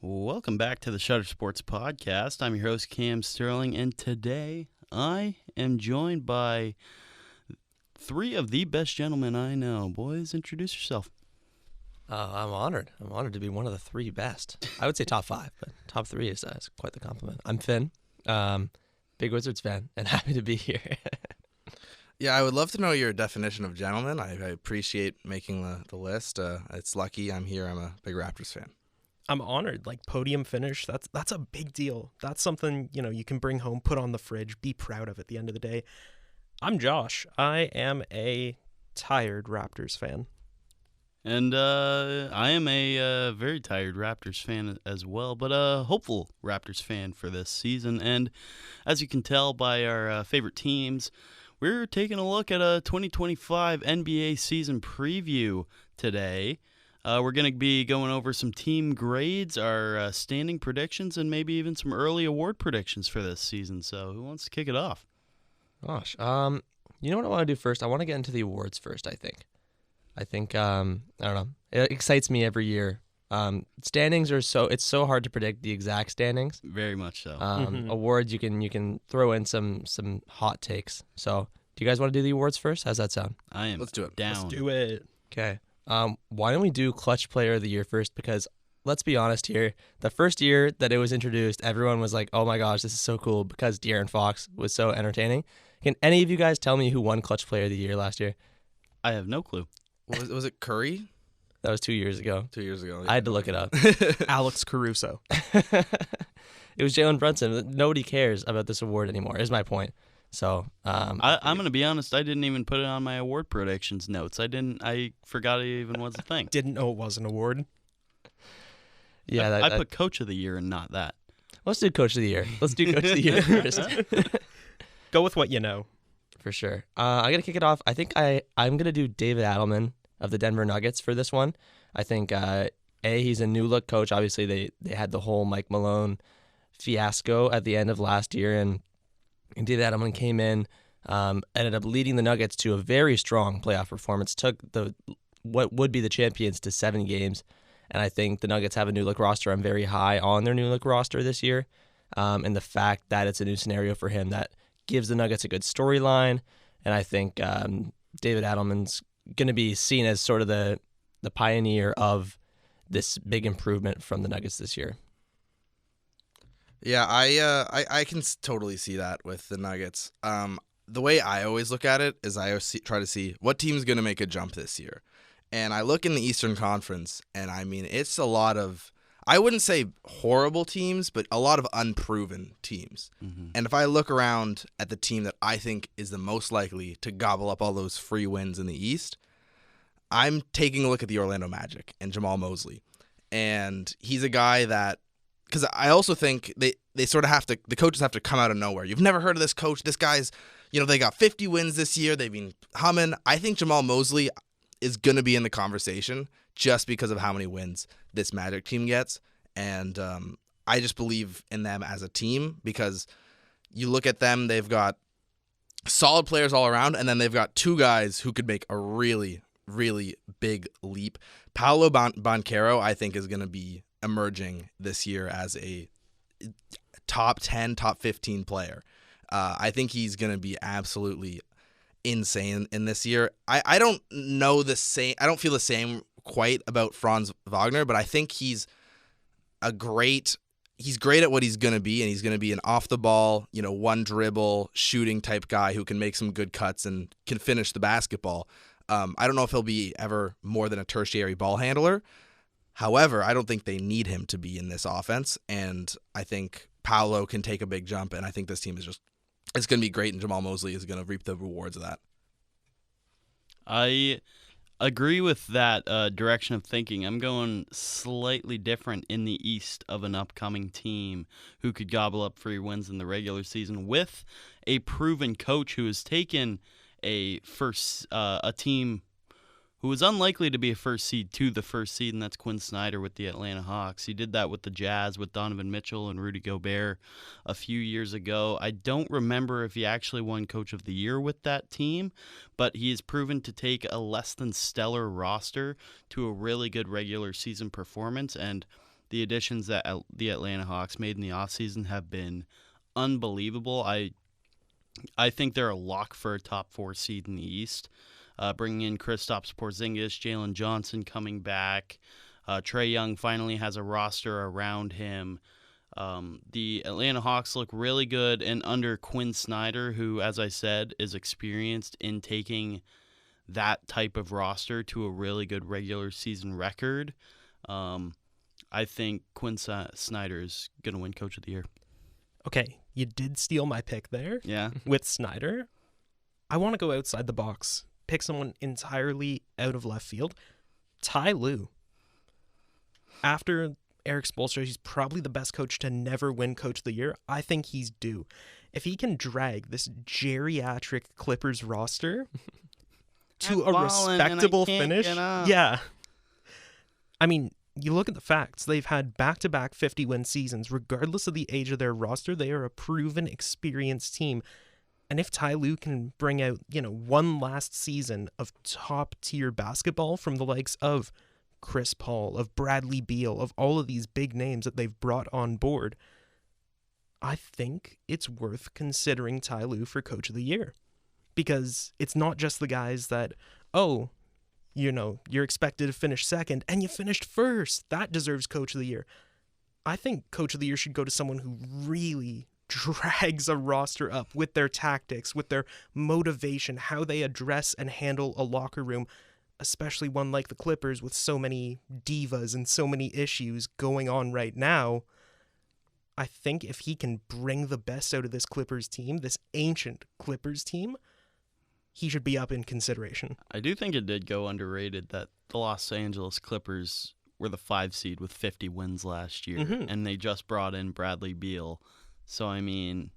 Welcome back to the Shutter Sports Podcast. I'm your host, Cam Stirling, and today I am joined by three of the best gentlemen I know. Boys, introduce yourself. I'm honored. I'm honored to be one of the three best. I would say top five, but top three is quite the compliment. I'm Finn, big Wizards fan, and happy to be here. Yeah, I would love to know your definition of gentleman. I appreciate making the list. It's lucky I'm here. I'm a big Raptors fan. I'm honored. Like, podium finish, that's a big deal. That's something, you can bring home, put on the fridge, be proud of at the end of the day. I'm Josh. I am a tired Raptors fan. And I am a very tired Raptors fan as well, but a hopeful Raptors fan for this season. And as you can tell by our favorite teams, we're taking a look at a 2025 NBA season preview today. We're going to be going over some team grades, our standing predictions, and maybe even some early award predictions for this season. So who wants to kick it off? Gosh, you know what I want to do first? I want to get into the awards first, I think, I don't know. It excites me every year. Standings are it's so hard to predict the exact standings. Very much so. Awards, you can throw in some hot takes. So do you guys want to do the awards first? How's that sound? I am Let's do it. down. Let's do it. Okay. Why don't we do Clutch Player of the Year first? Because let's be honest here, the first year that it was introduced, everyone was like, oh my gosh, this is so cool because De'Aaron Fox was so entertaining. Can any of you guys tell me who won Clutch Player of the Year last year? I have no clue. Was it Curry? That was 2 years ago. 2 years ago. I had to look it up. Alex Caruso. It was Jalen Brunson. Nobody cares about this award anymore, is my point. So I'm going to be honest. I didn't even put it on my award predictions notes. I forgot it even was a thing. Didn't know it was an award. yeah, I put Coach of the Year and not that. Let's do Coach of the Year. Let's do Coach of the Year first. Go with what you know. For sure. I'm going to kick it off. I think I'm going to do David Adelman of the Denver Nuggets for this one. I think, he's a new-look coach. Obviously, they had the whole Mike Malone fiasco at the end of last year, and David Adelman came in, ended up leading the Nuggets to a very strong playoff performance, took what would be the champions to 7 games, and I think the Nuggets have a new-look roster. I'm very high on their new-look roster this year, and the fact that it's a new scenario for him that gives the Nuggets a good storyline, and I think David Adelman's going to be seen as sort of the pioneer of this big improvement from the Nuggets this year. Yeah, I can totally see that with the Nuggets. The way I always look at it is I always try to see what team's going to make a jump this year. And I look in the Eastern Conference, and I mean, it's a lot of, I wouldn't say horrible teams, but a lot of unproven teams. Mm-hmm. And if I look around at the team that I think is the most likely to gobble up all those free wins in the East, I'm taking a look at the Orlando Magic and Jamal Mosley. And he's a guy that, because I also think they sort of have to, the coaches have to come out of nowhere. You've never heard of this coach. This guy's, they got 50 wins this year. They've been humming. I think Jamal Mosley is going to be in the conversation just because of how many wins this Magic team gets. And I just believe in them as a team because you look at them, they've got solid players all around, and then they've got 2 guys who could make a really, really big leap. Paolo Banchero, I think, is going to be emerging this year as a top 10, top 15 player. I think he's going to be absolutely insane in this year. I don't know the same. I don't feel the same quite about Franz Wagner, but I think he's great at what he's going to be, and he's going to be an off the ball, one dribble shooting type guy who can make some good cuts and can finish the basketball. I don't know if he'll be ever more than a tertiary ball handler. However, I don't think they need him to be in this offense, and I think Paolo can take a big jump, and I think this team is it's going to be great, and Jamal Mosley is going to reap the rewards of that. I agree with that direction of thinking. I'm going slightly different in the East of an upcoming team who could gobble up free wins in the regular season with a proven coach who has taken a team who was unlikely to be a first seed to the first seed, and that's Quinn Snyder with the Atlanta Hawks. He did that with the Jazz with Donovan Mitchell and Rudy Gobert a few years ago. I don't remember if he actually won Coach of the Year with that team, but he has proven to take a less than stellar roster to a really good regular season performance, and the additions that the Atlanta Hawks made in the offseason have been unbelievable. I think they're a lock for a top 4 seed in the East. Bringing in Kristaps Porzingis, Jalen Johnson coming back. Trae Young finally has a roster around him. The Atlanta Hawks look really good, and under Quinn Snyder, who, as I said, is experienced in taking that type of roster to a really good regular season record. I think Quinn Snyder is going to win Coach of the Year. Okay, you did steal my pick there. Yeah. With Snyder. I want to go outside the box. Pick someone entirely out of left field. Ty Lue. After Eric Spoelstra, he's probably the best coach to never win Coach of the Year. I think he's due. If he can drag this geriatric Clippers roster to a respectable finish. Yeah. I mean, you look at the facts. They've had back-to-back 50-win seasons. Regardless of the age of their roster, they are a proven, experienced team. And if Ty Lue can bring out, one last season of top-tier basketball from the likes of Chris Paul, of Bradley Beal, of all of these big names that they've brought on board, I think it's worth considering Ty Lue for Coach of the Year. Because it's not just the guys that, you're expected to finish second and you finished first. That deserves Coach of the Year. I think Coach of the Year should go to someone who really drags a roster up with their tactics, with their motivation, how they address and handle a locker room, especially one like the Clippers with so many divas and so many issues going on right now. I think if he can bring the best out of this Clippers team, this ancient Clippers team, he should be up in consideration. I do think it did go underrated that the Los Angeles Clippers were the 5 seed with 50 wins last year, and they just brought in Bradley Beal. So, I mean,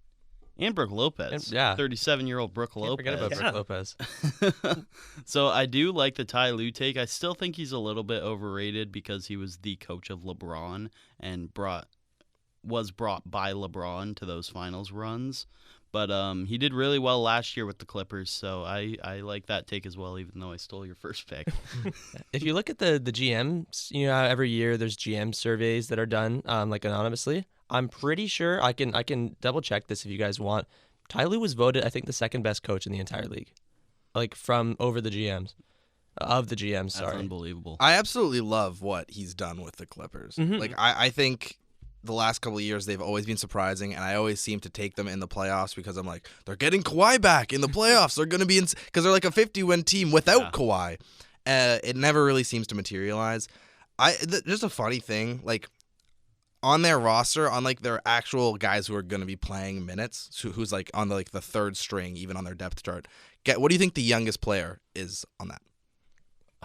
and Brook Lopez. 37-year-old Brook Lopez. Forget about Brook Lopez. So I do like the Ty Lue take. I still think he's a little bit overrated because he was the coach of LeBron and was brought by LeBron to those finals runs. But he did really well last year with the Clippers, so I like that take as well, even though I stole your first pick. If you look at the GMs, every year there's GM surveys that are done, like anonymously. I'm pretty sure I can double check this if you guys want. Ty Lue was voted, I think, the second best coach in the entire league, like from over the GMs, of the GMs. Sorry, that's unbelievable. I absolutely love what he's done with the Clippers. Like I think the last couple of years they've always been surprising, and I always seem to take them in the playoffs because I'm like, they're getting Kawhi back in the playoffs. They're going to be because they're like a 50-win team without Kawhi. It never really seems to materialize. Just a funny thing, like on their roster, on like their actual guys who are going to be playing minutes, who's like on the third string, even on their depth chart. What do you think the youngest player is on that?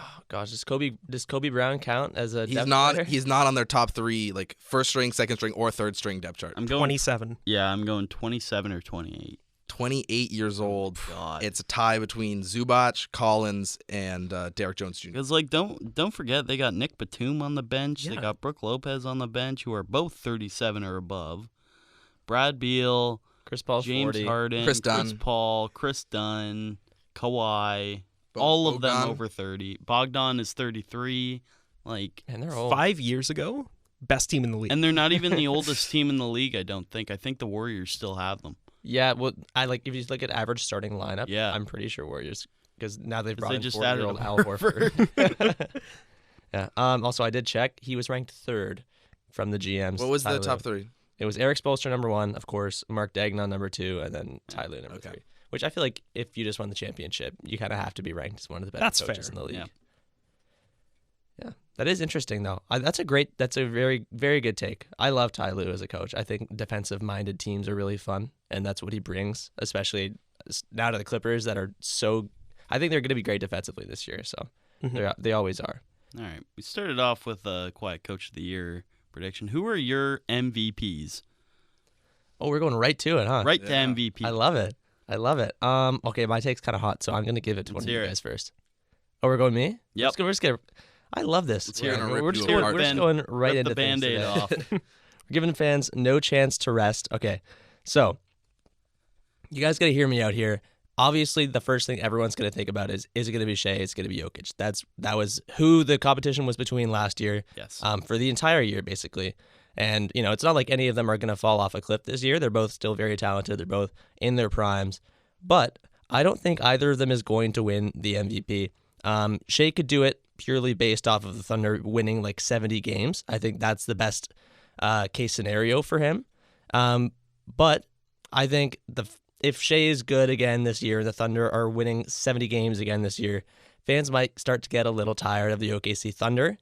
Oh gosh, does Kobe Brown count as a depth player? He's not on their top 3, like first string, second string, or third string depth chart. I'm going 27. Yeah, I'm going 27 or 28. 28 years old. God. It's a tie between Zubac, Collins, and Derrick Jones Jr. Because don't forget they got Nick Batum on the bench. Yeah. They got Brook Lopez on the bench, who are both 37 or above. Brad Beal, Chris Paul, James 40. Harden, Chris Dunn. Paul, Chris Dunn, Kawhi. All of them over 30. Bogdan is 33. And they're old. 5 years ago, best team in the league. And they're not even the oldest team in the league, I don't think. I think the Warriors still have them. Yeah, well, if you look at average starting lineup, yeah. I'm pretty sure Warriors, because now they've brought in just 40-year-old Al Horford. Yeah. Also, I did check. He was ranked 3rd from the GMs. What was the top 3? It was Eric Spoelstra number 1, of course, Mark Daigneault number 2, and then Ty Lue number 3. Which I feel like if you just won the championship, you kind of have to be ranked as one of the best coaches in the league. Yeah, that is interesting though. That's a very, very good take. I love Ty Lue as a coach. I think defensive-minded teams are really fun, and that's what he brings, especially now to the Clippers that are so. I think they're going to be great defensively this year. So they always are. All right, we started off with a quiet Coach of the Year prediction. Who are your MVPs? Oh, we're going right to it, huh? Right to MVP. I love it. Okay, my take's kind of hot, so I'm going to give it to one of you guys first. Oh, we're going me? Yep. We're just gonna. I love this. We're just going right into the Band-Aid off. We're giving fans no chance to rest. Okay, so you guys got to hear me out here. obviously the first thing everyone's going to think about is it going to be Shea? Is it going to be Jokic? That was who the competition was between last year. Yes. For the entire year, basically. And, it's not like any of them are going to fall off a cliff this year. They're both still very talented. They're both in their primes. But I don't think either of them is going to win the MVP. Shea could do it purely based off of the Thunder winning like 70 games. I think that's the best case scenario for him. But I think if Shea is good again this year, the Thunder are winning 70 games again this year, fans might start to get a little tired of the OKC Thunder.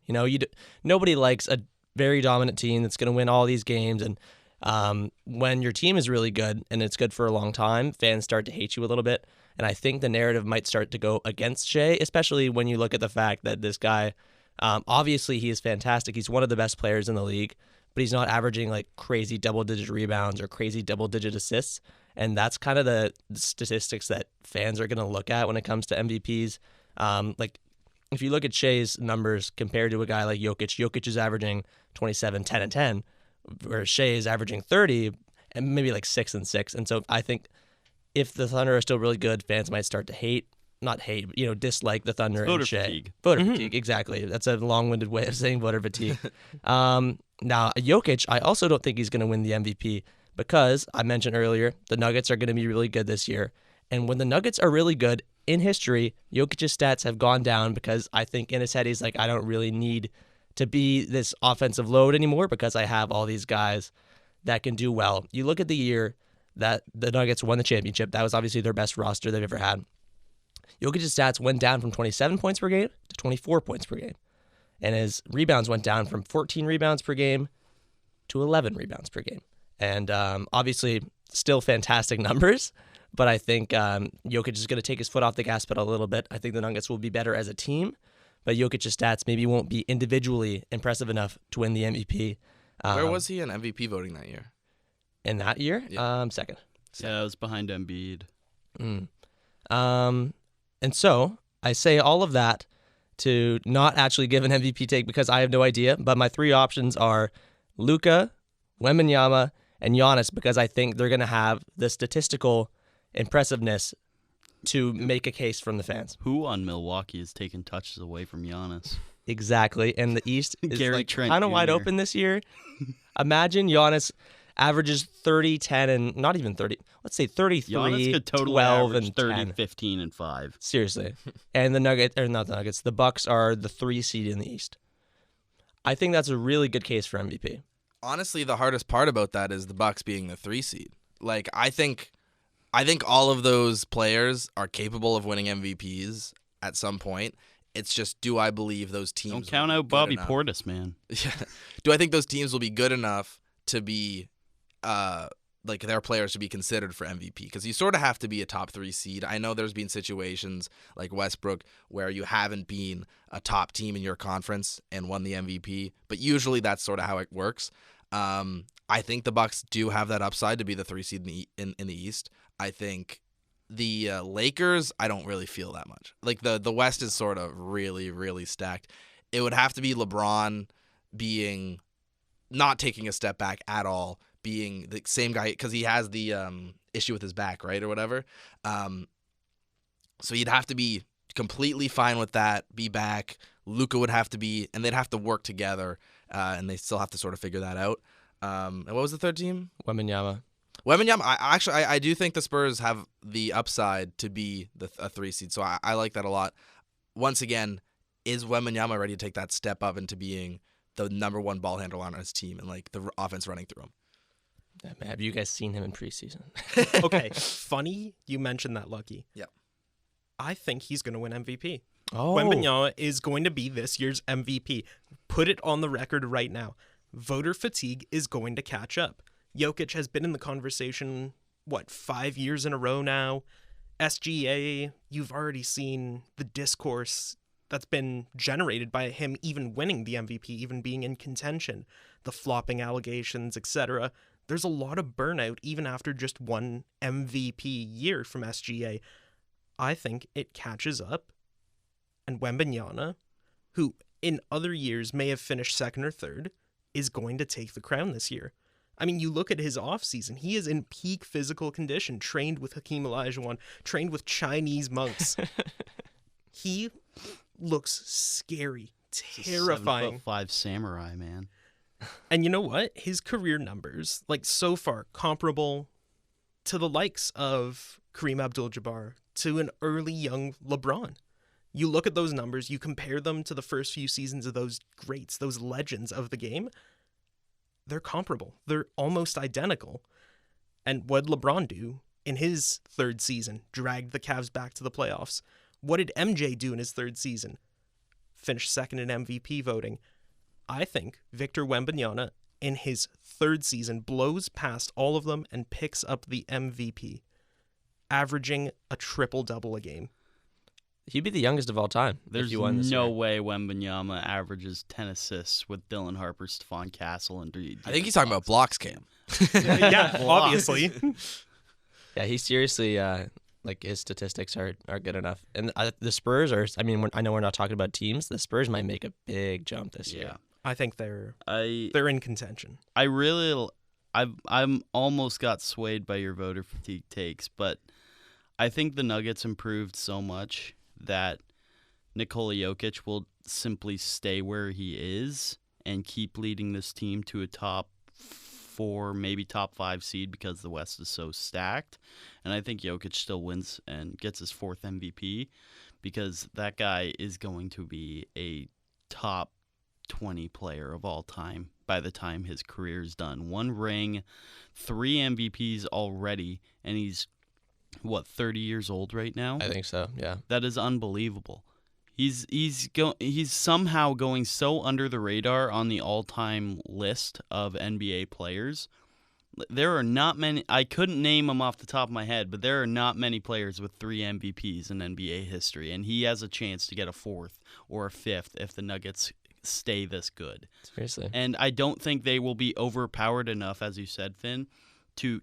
Nobody likes a very dominant team that's going to win all these games. And when your team is really good and it's good for a long time, fans start to hate you a little bit. And I think the narrative might start to go against Shea, especially when you look at the fact that this guy, obviously he is fantastic. He's one of the best players in the league, but he's not averaging like crazy double-digit rebounds or crazy double-digit assists. And that's kind of the statistics that fans are going to look at when it comes to MVPs. Like, if you look at Shea's numbers compared to a guy like Jokic is averaging 27, 10, and 10, whereas Shea is averaging 30 and maybe like 6 and 6. And so I think if the Thunder are still really good, fans might start to dislike the Thunder and Shea. Fatigue. Voter fatigue, exactly. That's a long-winded way of saying voter fatigue. Now, Jokic, I also don't think he's going to win the MVP because I mentioned earlier the Nuggets are going to be really good this year. And when the Nuggets are really good in history, Jokic's stats have gone down because I think in his head he's like, I don't really need to be this offensive load anymore because I have all these guys that can do well. You look at the year that the Nuggets won the championship. That was obviously their best roster they've ever had. Jokic's stats went down from 27 points per game to 24 points per game. And his rebounds went down from 14 rebounds per game to 11 rebounds per game. And obviously, still fantastic numbers. But I think Jokic is going to take his foot off the gas pedal a little bit. I think the Nuggets will be better as a team. But Jokic's stats maybe won't be individually impressive enough to win the MVP. Where was he in MVP voting that year? In that year? Yeah. Second. Yeah, it was behind Embiid. And so I say all of that to not actually give an MVP take because I have no idea. But my three options are Luka, Wembanyama, and Giannis because I think they're going to have the statistical impressiveness to make a case from the fans. Who on Milwaukee has taken touches away from Giannis? Exactly. And the East is Gary like Trent kind of wide Jr. open this year. Imagine Giannis averages 30, 10, and not even 30. Let's say 33, Giannis could totally 12, average and 30, 10. 15, and 5. Seriously. And the Bucks are the 3 seed in the East. I think that's a really good case for MVP. Honestly, the hardest part about that is the Bucks being the 3 seed. Like, I think all of those players are capable of winning MVPs at some point. It's just, do I believe those teams Don't count will be out good Bobby enough? Portis, man. Yeah. Do I think those teams will be good enough to be like their players to be considered for MVP? Because you sort of have to be a top 3 seed. I know there's been situations like Westbrook where you haven't been a top team in your conference and won the MVP, but usually that's sort of how it works. I think the Bucks do have that upside to be the 3 seed in the East. I think the Lakers, I don't really feel that much. Like the West is sort of really, really stacked. It would have to be LeBron being not taking a step back at all, being the same guy because he has the issue with his back, right, or whatever. So he'd have to be completely fine with that, be back. Luka would have to be, and they'd have to work together, and they still have to sort of figure that out. And what was the third team? Wembanyama. I do think the Spurs have the upside to be a 3 seed, so I like that a lot. Once again, is Wembanyama ready to take that step up into being the number 1 ball handler on his team and like the offense running through him? Have you guys seen him in preseason? Okay, funny you mentioned that, Lucky. Yep. I think he's going to win MVP. Oh. Wembanyama is going to be this year's MVP. Put it on the record right now. Voter fatigue is going to catch up. Jokic has been in the conversation, 5 years in a row now? SGA, you've already seen the discourse that's been generated by him even winning the MVP, even being in contention, the flopping allegations, etc. There's a lot of burnout even after just one MVP year from SGA. I think it catches up, and Wembanyama, who in other years may have finished second or third, is going to take the crown this year. I mean, you look at his offseason, he is in peak physical condition, trained with Hakeem Olajuwon, trained with Chinese monks. He looks scary, terrifying. 7'5" samurai, man. And you know what? His career numbers, like so far, comparable to the likes of Kareem Abdul-Jabbar, to an early young LeBron. You look at those numbers, you compare them to the first few seasons of those greats, those legends of the game, they're comparable. They're almost identical. And what did LeBron do in his third season? Dragged the Cavs back to the playoffs. What did MJ do in his third season? Finished second in MVP voting. I think Victor Wembanyama in his third season blows past all of them and picks up the MVP, averaging a triple-double a game. He'd be the youngest of all time. There's no way Wembanyama averages 10 assists with Dylan Harper, Stephon Castle, and I think he's talking about blocks, Cam. Yeah, obviously. Yeah, he seriously, like his statistics are good enough. And the Spurs are, I mean, I know we're not talking about teams. The Spurs might make a big jump this year. I think they're in contention. I'm almost got swayed by your voter fatigue takes, but I think the Nuggets improved so much that Nikola Jokic will simply stay where he is and keep leading this team to a top 4, maybe top 5 seed because the West is so stacked. And I think Jokic still wins and gets his 4th MVP because that guy is going to be a top 20 player of all time by the time his career is done. 1 ring, 3 MVPs already, and he's 30 years old right now? I think so, yeah. That is unbelievable. He's somehow going so under the radar on the all-time list of NBA players. There are not many, I couldn't name them off the top of my head, but there are not many players with 3 MVPs in NBA history, and he has a chance to get a 4th or a 5th if the Nuggets stay this good. Seriously. And I don't think they will be overpowered enough, as you said, Finn, to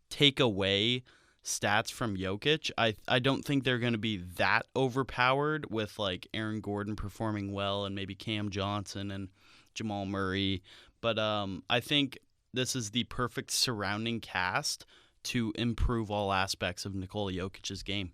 take away stats from Jokic. I don't think they're going to be that overpowered with like Aaron Gordon performing well and maybe Cam Johnson and Jamal Murray. But I think this is the perfect surrounding cast to improve all aspects of Nikola Jokic's game.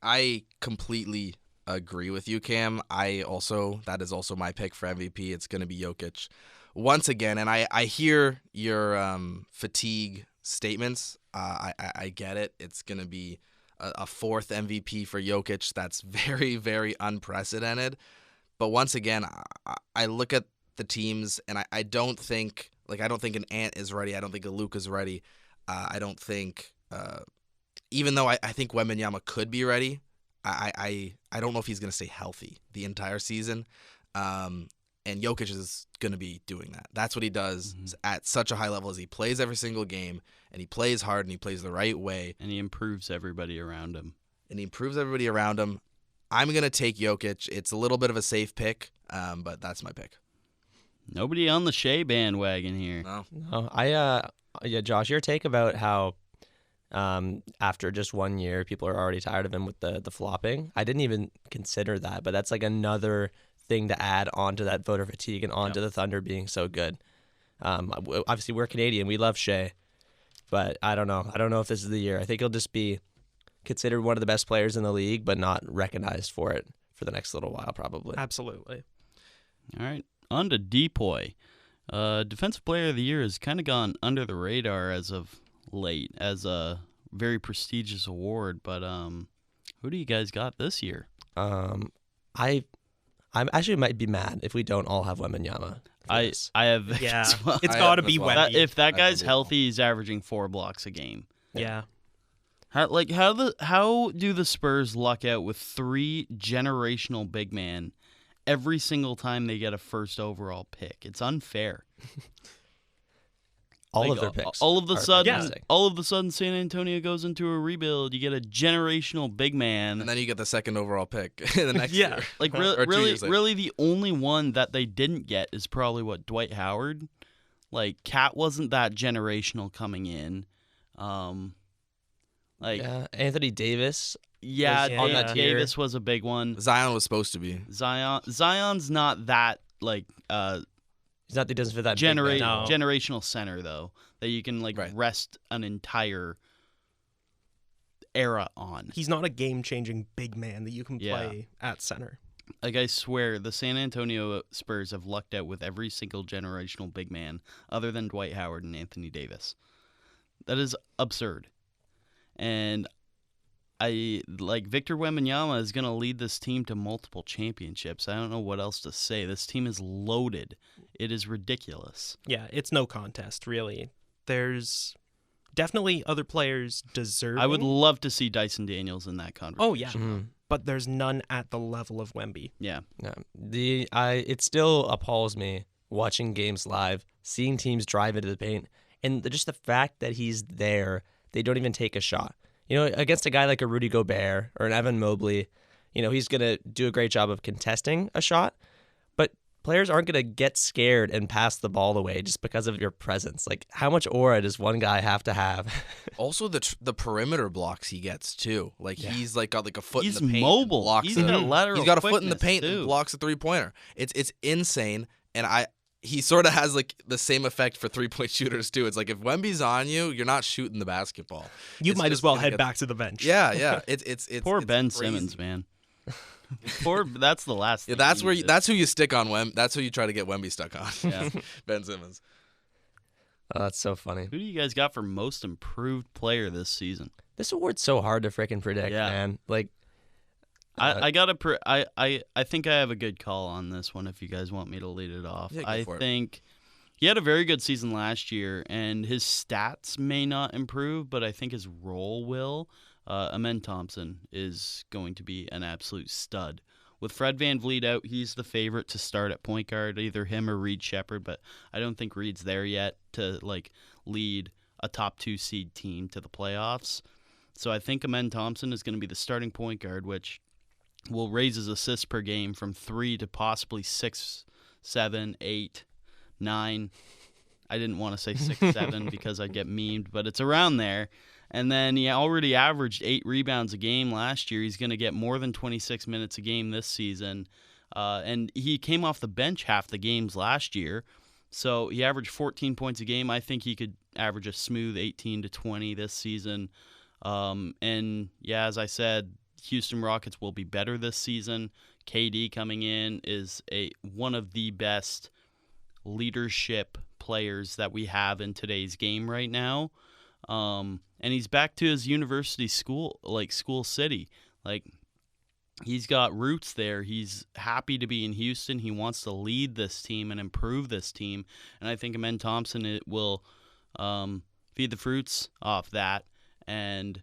I completely agree with you, Cam. That is also my pick for MVP. It's going to be Jokic once again. And I hear your fatigue statements. I get it. It's going to be a 4th MVP for Jokic. That's very, very unprecedented. But once again, I look at the teams, and I don't think an Ant is ready. I don't think a Luke is ready. I don't think, even though I think Wembanyama could be ready, I don't know if he's going to stay healthy the entire season. And Jokic is going to be doing that. That's what he does at such a high level as he plays every single game, and he plays hard, and he plays the right way. And he improves everybody around him. I'm going to take Jokic. It's a little bit of a safe pick, but that's my pick. Nobody on the Shea bandwagon here. No. Josh, your take about how after just 1 year, people are already tired of him with the flopping. I didn't even consider that, but that's like another thing to add onto that voter fatigue and onto the Thunder being so good. Obviously, we're Canadian. We love Shea, but I don't know. I don't know if this is the year. I think he'll just be considered one of the best players in the league, but not recognized for it for the next little while, probably. Absolutely. All right. On to Depoy. Defensive Player of the Year has kind of gone under the radar as of late as a very prestigious award, but who do you guys got this year? I actually might be mad if we don't all have Wembanyama. I have. Yeah, as well. it's got to be Wemby. If that guy's healthy, he's averaging 4 blocks a game. Yeah. How do the Spurs luck out with 3 generational big men every single time they get a first overall pick? It's unfair. All of their picks. All of the sudden, San Antonio goes into a rebuild. You get a generational big man, and then you get the second overall pick the next year. Like really, the only one that they didn't get is probably Dwight Howard. Like Cat wasn't that generational coming in. Anthony Davis. Yeah, on that tier. Davis was a big one. Zion was supposed to be. Zion's not that He doesn't fit that big man. No. Generational center, though, that you can rest an entire era on. He's not a game-changing big man that you can play at center. Like, I swear, the San Antonio Spurs have lucked out with every single generational big man other than Dwight Howard and Anthony Davis. That is absurd. And Victor Wembanyama is going to lead this team to multiple championships. I don't know what else to say. This team is loaded. It is ridiculous. Yeah, it's no contest, really. There's definitely other players deserving. I would love to see Dyson Daniels in that conversation. Oh, yeah. Mm-hmm. But there's none at the level of Wemby. Yeah. It still appalls me watching games live, seeing teams drive into the paint, and just the fact that he's there, they don't even take a shot. Against a guy like a Rudy Gobert or an Evan Mobley, he's going to do a great job of contesting a shot, but players aren't going to get scared and pass the ball away just because of your presence. Like, how much aura does one guy have to have? Also, the perimeter blocks he gets, too. He's got a foot in the paint. He's mobile. He's got a foot in the paint too. And blocks a three-pointer. It's insane, and he sort of has the same effect for three-point shooters too. It's if Wemby's on you, you're not shooting the basketball. You might as well head back to the bench. Yeah. It's poor Ben crazy. Simmons, man. That's the last. Yeah, that's who you stick on Wemby. That's who you try to get Wemby stuck on. Yeah. Ben Simmons. Oh, that's so funny. Who do you guys got for most improved player this season? This award's so hard to freaking predict, man. I think I have a good call on this one if you guys want me to lead it off. Yeah, I think he had a very good season last year, and his stats may not improve, but I think his role will. Amen Thompson is going to be an absolute stud. With Fred VanVleet out, he's the favorite to start at point guard, either him or Reed Shepherd, but I don't think Reed's there yet to lead a top 2 seed team to the playoffs. So I think Amen Thompson is going to be the starting point guard, which will raise his assists per game from 3 to possibly 6, 7, 8, 9. I didn't want to say 6, 7 because I'd get memed, but it's around there. And then he already averaged 8 rebounds a game last year. He's going to get more than 26 minutes a game this season. And he came off the bench half the games last year. So he averaged 14 points a game. I think he could average a smooth 18 to 20 this season. And as I said, Houston Rockets will be better this season. KD coming in is one of the best leadership players that we have in today's game right now. And he's back to his university school city. He's got roots there. He's happy to be in Houston. He wants to lead this team and improve this team. And I think Amen Thompson will feed the fruits off that. And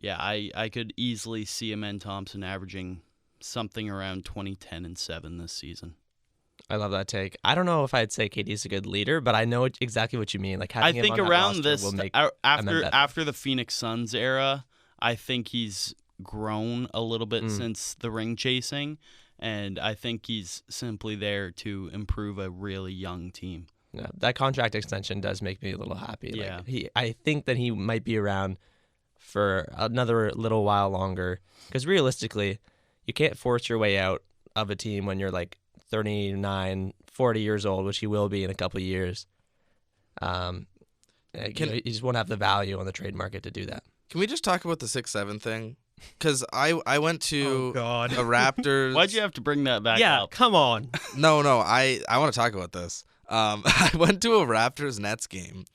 I could easily see Amen Thompson averaging something around 20, 10, and 7 this season. I love that take. I don't know if I'd say KD's a good leader, but I know exactly what you mean. I think around this, after the Phoenix Suns era, I think he's grown a little bit since the ring chasing, and I think he's simply there to improve a really young team. Yeah, that contract extension does make me a little happy. Yeah. I think that he might be around for another little while longer, because realistically, you can't force your way out of a team when you're 39, 40 years old, which he will be in a couple of years. You just won't have the value on the trade market to do that. Can we just talk about the 6'7" thing? Because I went to a Raptors. Why'd you have to bring that back up? Yeah, come on. No, I want to talk about this. I went to a Raptors-Nets game,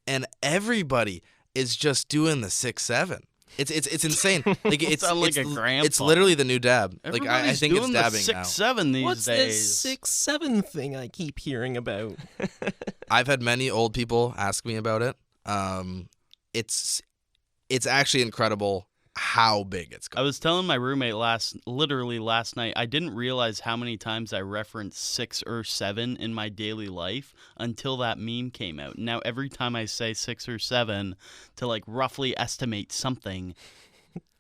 and everybody is just doing the 6'7". It's insane. It's a grandpa. It's literally the new dab. I think it's dabbing the 6'7" these What's days. this 6'7" thing I keep hearing about? I've had many old people ask me about it. It's actually incredible how big it's gotten. I was telling my roommate last night, I didn't realize how many times I referenced 6 or 7 in my daily life until that meme came out. Now every time I say 6 or 7 to roughly estimate something,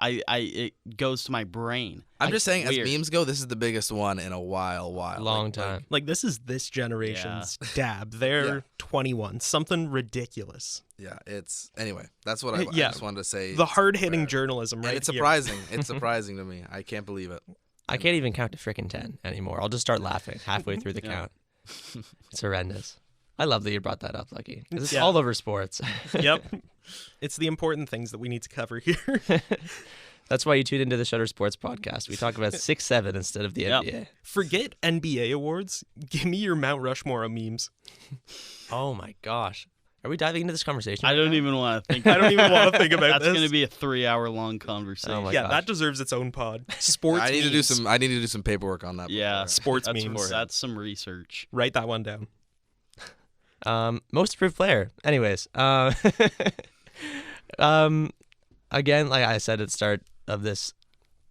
it goes to my brain. I'm just saying, weird. as memes go, this is the biggest one in a while. Long time. This is this generation's dab. They're 21. Something ridiculous. Yeah, anyway, that's what I just wanted to say. The hard-hitting journalism, right? And it's surprising. It's surprising to me. I can't believe it. I can't even count to frickin' 10 anymore. I'll just start laughing halfway through the count. It's horrendous. I love that you brought that up, Lucky. 'Cause it's Yeah. all over sports. Yep. It's the important things that we need to cover here. That's why you tune into the Shutter Sports Podcast. We talk about 6-7 instead of the Yep. NBA. Forget NBA awards. Give me your Mount Rushmore of memes. Oh my gosh. Are we diving into this conversation? I right don't now? even want to think. I don't even want to think about That's this. going to be a 3-hour-long conversation. Oh my Yeah, gosh. that deserves its own pod. Sports I need to do memes. some paperwork on that. Yeah, before. Sports that's, memes. That's some research. Write that one down. Most improved player. Anyways, again, like I said at the start of this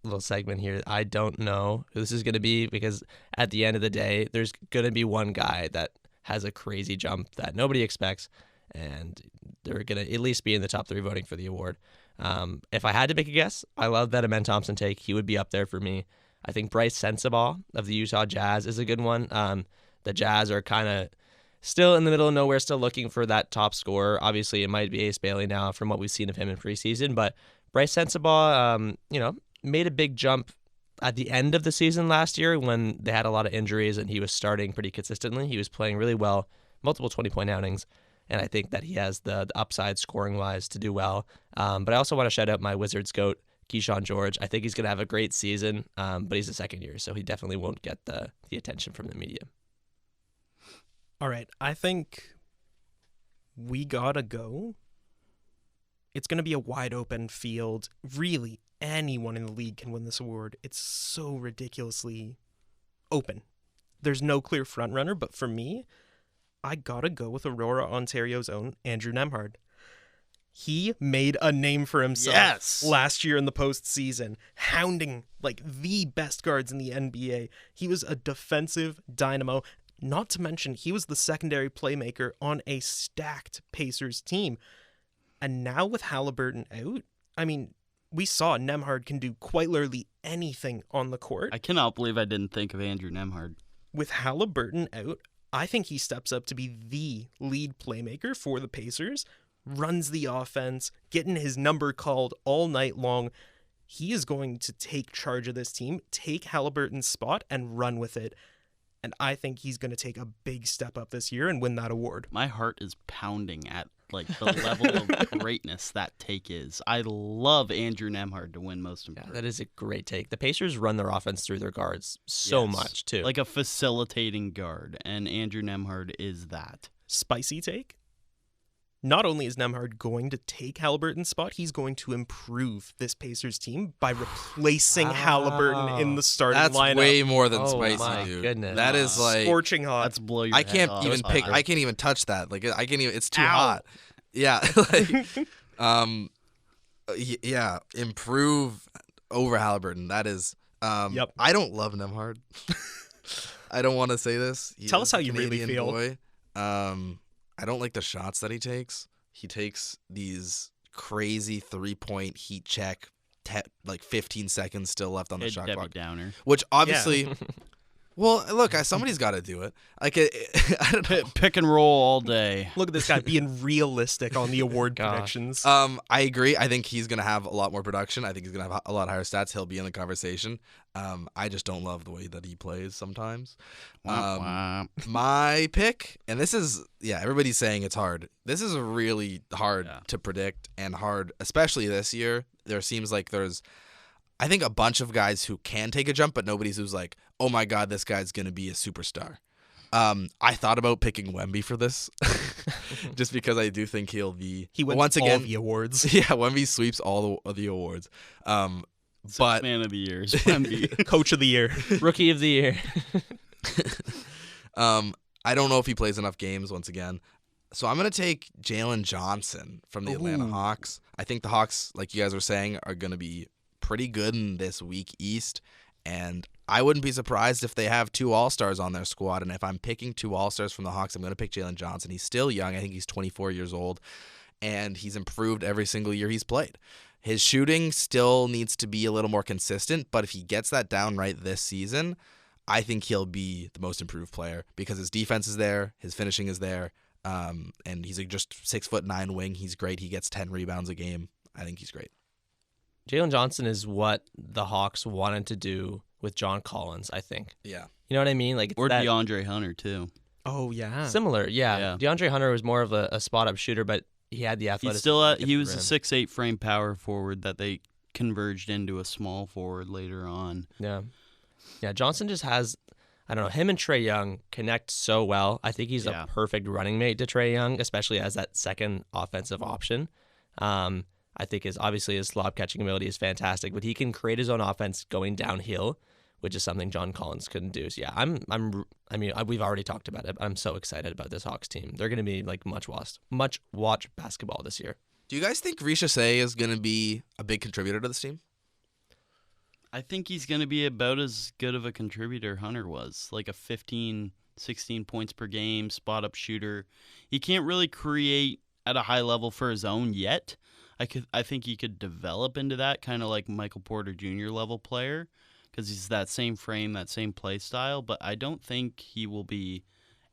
little segment here, I don't know who this is going to be because at the end of the day, there's going to be one guy that has a crazy jump that nobody expects, and they're going to at least be in the top 3 voting for the award. If I had to make a guess, I love that Amen Thompson take. He would be up there for me. I think Bryce Sensabaugh of the Utah Jazz is a good one. The Jazz are kind of still in the middle of nowhere, still looking for that top scorer. Obviously, it might be Ace Bailey now from what we've seen of him in preseason, but Bryce Sensabaugh, made a big jump at the end of the season last year when they had a lot of injuries and he was starting pretty consistently. He was playing really well, multiple 20-point outings, and I think that he has the upside scoring-wise to do well. But I also want to shout out my Wizards GOAT, Keyshawn George. I think he's going to have a great season, but he's a second year, so he definitely won't get the attention from the media. All right. I think we gotta go. It's going to be a wide open field. Really, anyone in the league can win this award. It's so ridiculously open. There's no clear front runner, but for me, I gotta go with Aurora, Ontario's own Andrew Nembhard. He made a name for himself last year in the postseason, hounding like the best guards in the NBA. He was a defensive dynamo. Not to mention, he was the secondary playmaker on a stacked Pacers team. And now with Halliburton out, I mean, we saw Nembhard can do quite literally anything on the court. I cannot believe I didn't think of Andrew Nembhard. With Halliburton out, I think he steps up to be the lead playmaker for the Pacers, runs the offense, getting his number called all night long. He is going to take charge of this team, take Halliburton's spot, and run with it. And I think he's going to take a big step up this year and win that award. My heart is pounding at like the level of greatness that take is. I love Andrew Nembhard to win most improved. Yeah, that is a great take. The Pacers run their offense through their guards so much, too. Like a facilitating guard, and Andrew Nembhard is that. Spicy take. Not only is Nembhard going to take Halliburton's spot, he's going to improve this Pacers team by replacing Halliburton in the starting That's lineup. way more than Oh spicy, my dude. goodness. That is like Scorching hot. Let's blow your I head can't off. even That's pick. hot. I can't even touch that. Like I can't even. It's too Ow. hot. Yeah. Yeah. Improve over Halliburton. That is. Yep. I don't love Nembhard. I don't want to say this. He Tell is us how a you really Canadian feel. boy. I don't like the shots that he takes. He takes these crazy 3-point heat check, like 15 seconds still left on the Hey, shot Debbie clock. Downer. Which obviously, well, look, somebody's got to do it. Like, I don't know. Pick and roll all day. Look at this guy being realistic on the award Gosh. predictions. I agree. I think he's gonna have a lot more production. I think he's gonna have a lot higher stats. He'll be in the conversation. I just don't love the way that he plays sometimes. Wah, wah. My pick, and this is everybody's saying it's hard. This is really hard to predict and hard, especially this year. There seems like there's, I think, a bunch of guys who can take a jump, but nobody's who's like, oh my god, this guy's gonna be a superstar. I thought about picking Wemby for this, just because I do think he'll be. He wins once all again the awards. Yeah, Wemby sweeps all the awards. But Man of the year is Wemby. Coach of the year. Rookie of the year. I don't know if he plays enough games once again. So I'm going to take Jalen Johnson from the Atlanta Hawks. I think the Hawks, like you guys were saying, are going to be pretty good in this weak East. And I wouldn't be surprised if they have 2 All-Stars on their squad. And if I'm picking 2 All-Stars from the Hawks, I'm going to pick Jalen Johnson. He's still young. I think he's 24 years old. And he's improved every single year he's played. His shooting still needs to be a little more consistent. But if he gets that down right this season, I think he'll be the most improved player because his defense is there. His finishing is there. And he's just 6'9" wing. He's great. He gets 10 rebounds a game. I think he's great. Jalen Johnson is what the Hawks wanted to do with John Collins, I think. Yeah. You know what I mean? Like, it's Or that, DeAndre Hunter, too. Oh, yeah. Similar, yeah. Yeah. DeAndre Hunter was more of a spot-up shooter, but he had the athleticism. He was a 6'8" frame power forward that they converged into a small forward later on. Yeah. Yeah, Johnson just has, I don't know, him and Trae Young connect so well. I think he's a perfect running mate to Trae Young, especially as that second offensive option. I think his lob catching ability is fantastic, but he can create his own offense going downhill, which is something John Collins couldn't do. So yeah, we've already talked about it. But I'm so excited about this Hawks team. They're going to be like much watch basketball this year. Do you guys think Richesay is going to be a big contributor to this team? I think he's going to be about as good of a contributor Hunter was, like a 15, 16 points per game, spot-up shooter. He can't really create at a high level for his own yet. I think he could develop into that, kind of like Michael Porter Jr. level player, because he's that same frame, that same play style, but I don't think he will be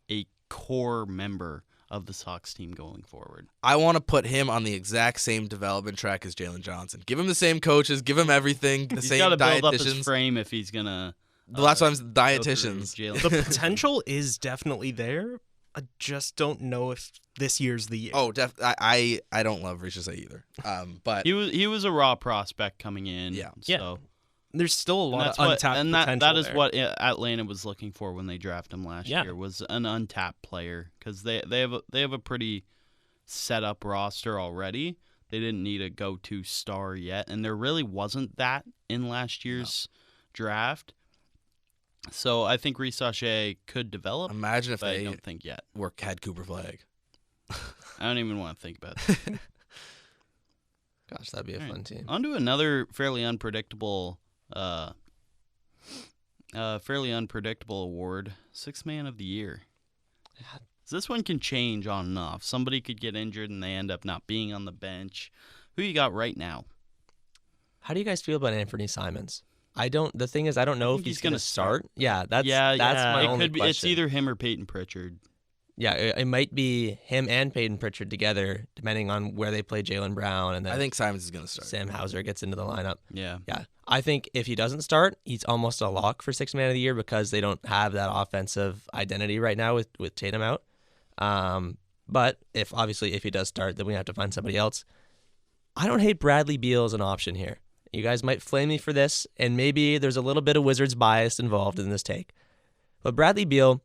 a core member of the Sox team going forward. I want to put him on the exact same development track as Jalen Johnson. Give him the same coaches, give him everything, the same dietitians. He's got to build up his frame if he's going to... The last time's dietitians. The potential is definitely there. I just don't know if this year's the year. Oh, I don't love Richesay either. But he was a raw prospect coming in. Yeah. So. There's still a lot of untapped potential. That is there. what Atlanta was looking for when they drafted him last year, was an untapped player, because they have a pretty set up roster already. They didn't need a go-to star yet, and there really wasn't that in last year's draft. So I think Richesay could develop. Imagine if I don't think yet. Had Cooper Flag. I don't even want to think about that. Gosh, that'd be a fun team. On to another fairly unpredictable award, Sixth Man of the Year. This one can change on and off. Somebody could get injured and they end up not being on the bench. Who you got right now? How do you guys feel about Anthony Simons? The thing is, I don't know if he's going to start. Yeah, that's my only question. It's either him or Peyton Pritchard. Yeah, it might be him and Peyton Pritchard together, depending on where they play Jaylen Brown. And then I think Simons is going to start. Sam Hauser gets into the lineup. Yeah. I think if he doesn't start, he's almost a lock for Sixth Man of the Year because they don't have that offensive identity right now with Tatum out. But if he does start, then we have to find somebody else. I don't hate Bradley Beal as an option here. You guys might flame me for this, and maybe there's a little bit of Wizards bias involved in this take. But Bradley Beal,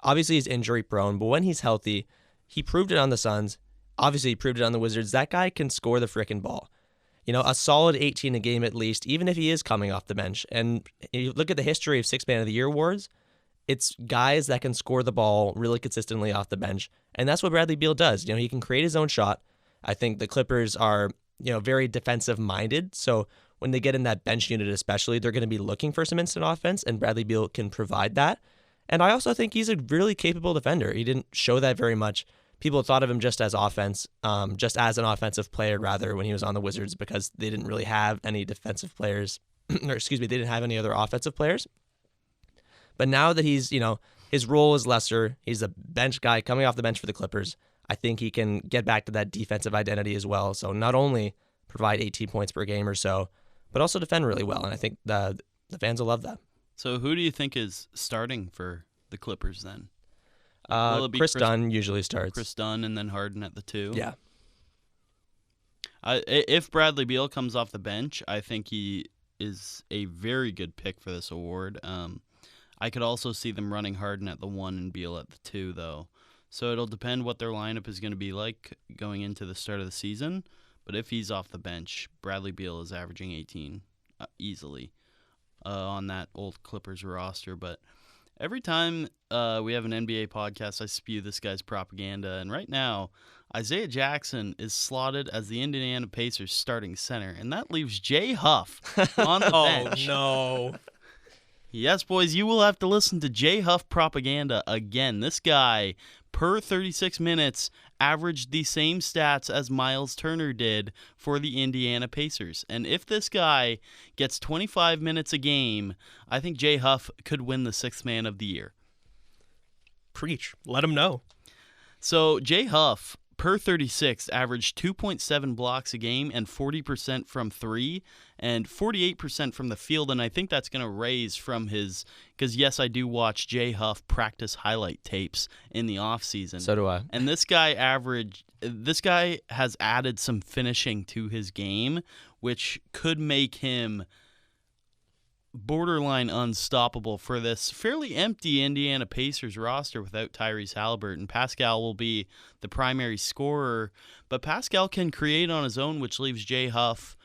obviously he's injury prone, but when he's healthy, he proved it on the Suns. Obviously he proved it on the Wizards. That guy can score the frickin' ball. You know, a solid 18 a game at least, even if he is coming off the bench. And you look at the history of Sixth Man of the Year awards, it's guys that can score the ball really consistently off the bench. And that's what Bradley Beal does. You know, he can create his own shot. I think the Clippers are, very defensive minded. So when they get in that bench unit especially, they're going to be looking for some instant offense, and Bradley Beal can provide that. And I also think he's a really capable defender. He didn't show that very much. People thought of him just as just as an offensive player rather when he was on the Wizards because they didn't really have any defensive players, they didn't have any other offensive players. But now that he's, his role is lesser, he's a bench guy coming off the bench for the Clippers, I think he can get back to that defensive identity as well. So not only provide 18 points per game or so, but also defend really well. And I think the fans will love that. So who do you think is starting for the Clippers then? Chris Dunn usually starts. Chris Dunn and then Harden at the 2. Yeah. If Bradley Beal comes off the bench, I think he is a very good pick for this award. I could also see them running Harden at the 1 and Beal at the 2, though. So it'll depend what their lineup is going to be like going into the start of the season. But if he's off the bench, Bradley Beal is averaging 18 easily on that old Clippers roster. But every time we have an NBA podcast, I spew this guy's propaganda. And right now, Isaiah Jackson is slotted as the Indiana Pacers starting center. And that leaves Jay Huff on the bench. Oh, no. Yes, boys, you will have to listen to Jay Huff propaganda again. This guy, per 36 minutes, averaged the same stats as Miles Turner did for the Indiana Pacers. And if this guy gets 25 minutes a game, I think Jay Huff could win the Sixth Man of the Year. Preach. Let him know. So Jay Huff per 36, averaged 2.7 blocks a game and 40% from three and 48% from the field. And I think that's going to raise from his, because yes, I do watch Jay Huff practice highlight tapes in the offseason. So do I. And this guy has added some finishing to his game, which could make him borderline unstoppable for this fairly empty Indiana Pacers roster without Tyrese Haliburton. Pascal will be the primary scorer, but Pascal can create on his own, which leaves Jay Huff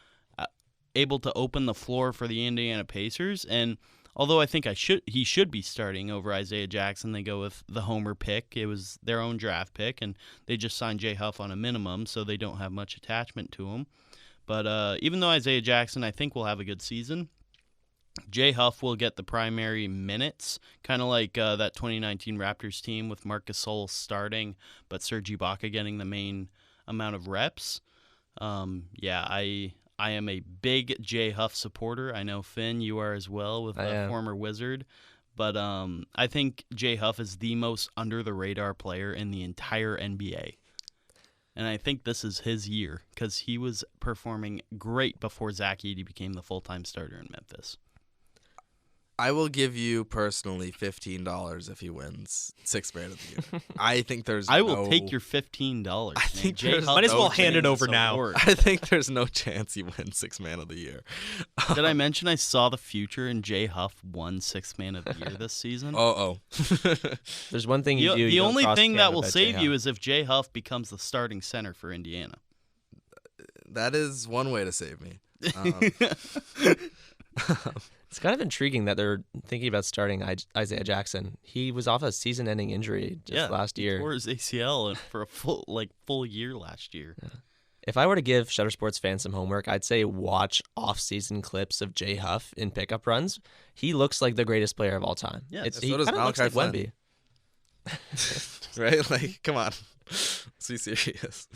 able to open the floor for the Indiana Pacers. And although I think he should be starting over Isaiah Jackson, they go with the homer pick. It was their own draft pick, and they just signed Jay Huff on a minimum, so they don't have much attachment to him. But even though Isaiah Jackson, I think, will have a good season, Jay Huff will get the primary minutes, kind of like that 2019 Raptors team with Marc Gasol starting, but Serge Ibaka getting the main amount of reps. I am a big Jay Huff supporter. I know, Finn, you are as well, with a former Wizard. But I think Jay Huff is the most under-the-radar player in the entire NBA. And I think this is his year because he was performing great before Zach Edey became the full-time starter in Memphis. I will give you personally $15 if he wins Sixth Man of the Year. I think there's I will take your $15. I think might as well hand it over now. I think there's no chance he wins Sixth Man of the Year. Did I mention I saw the future and Jay Huff won Sixth Man of the Year this season? There's one thing you do. The only thing that will save you is if Jay Huff becomes the starting center for Indiana. That is one way to save me. It's kind of intriguing that they're thinking about starting Isaiah Jackson. He was off a season-ending injury last year. He tore his ACL for a full year last year. Yeah. If I were to give Shutter Sports fans some homework, I'd say watch off-season clips of Jay Huff in pickup runs. He looks like the greatest player of all time. Yeah, he kind of looks like Wemby. Right? Like, come on. Let's be serious.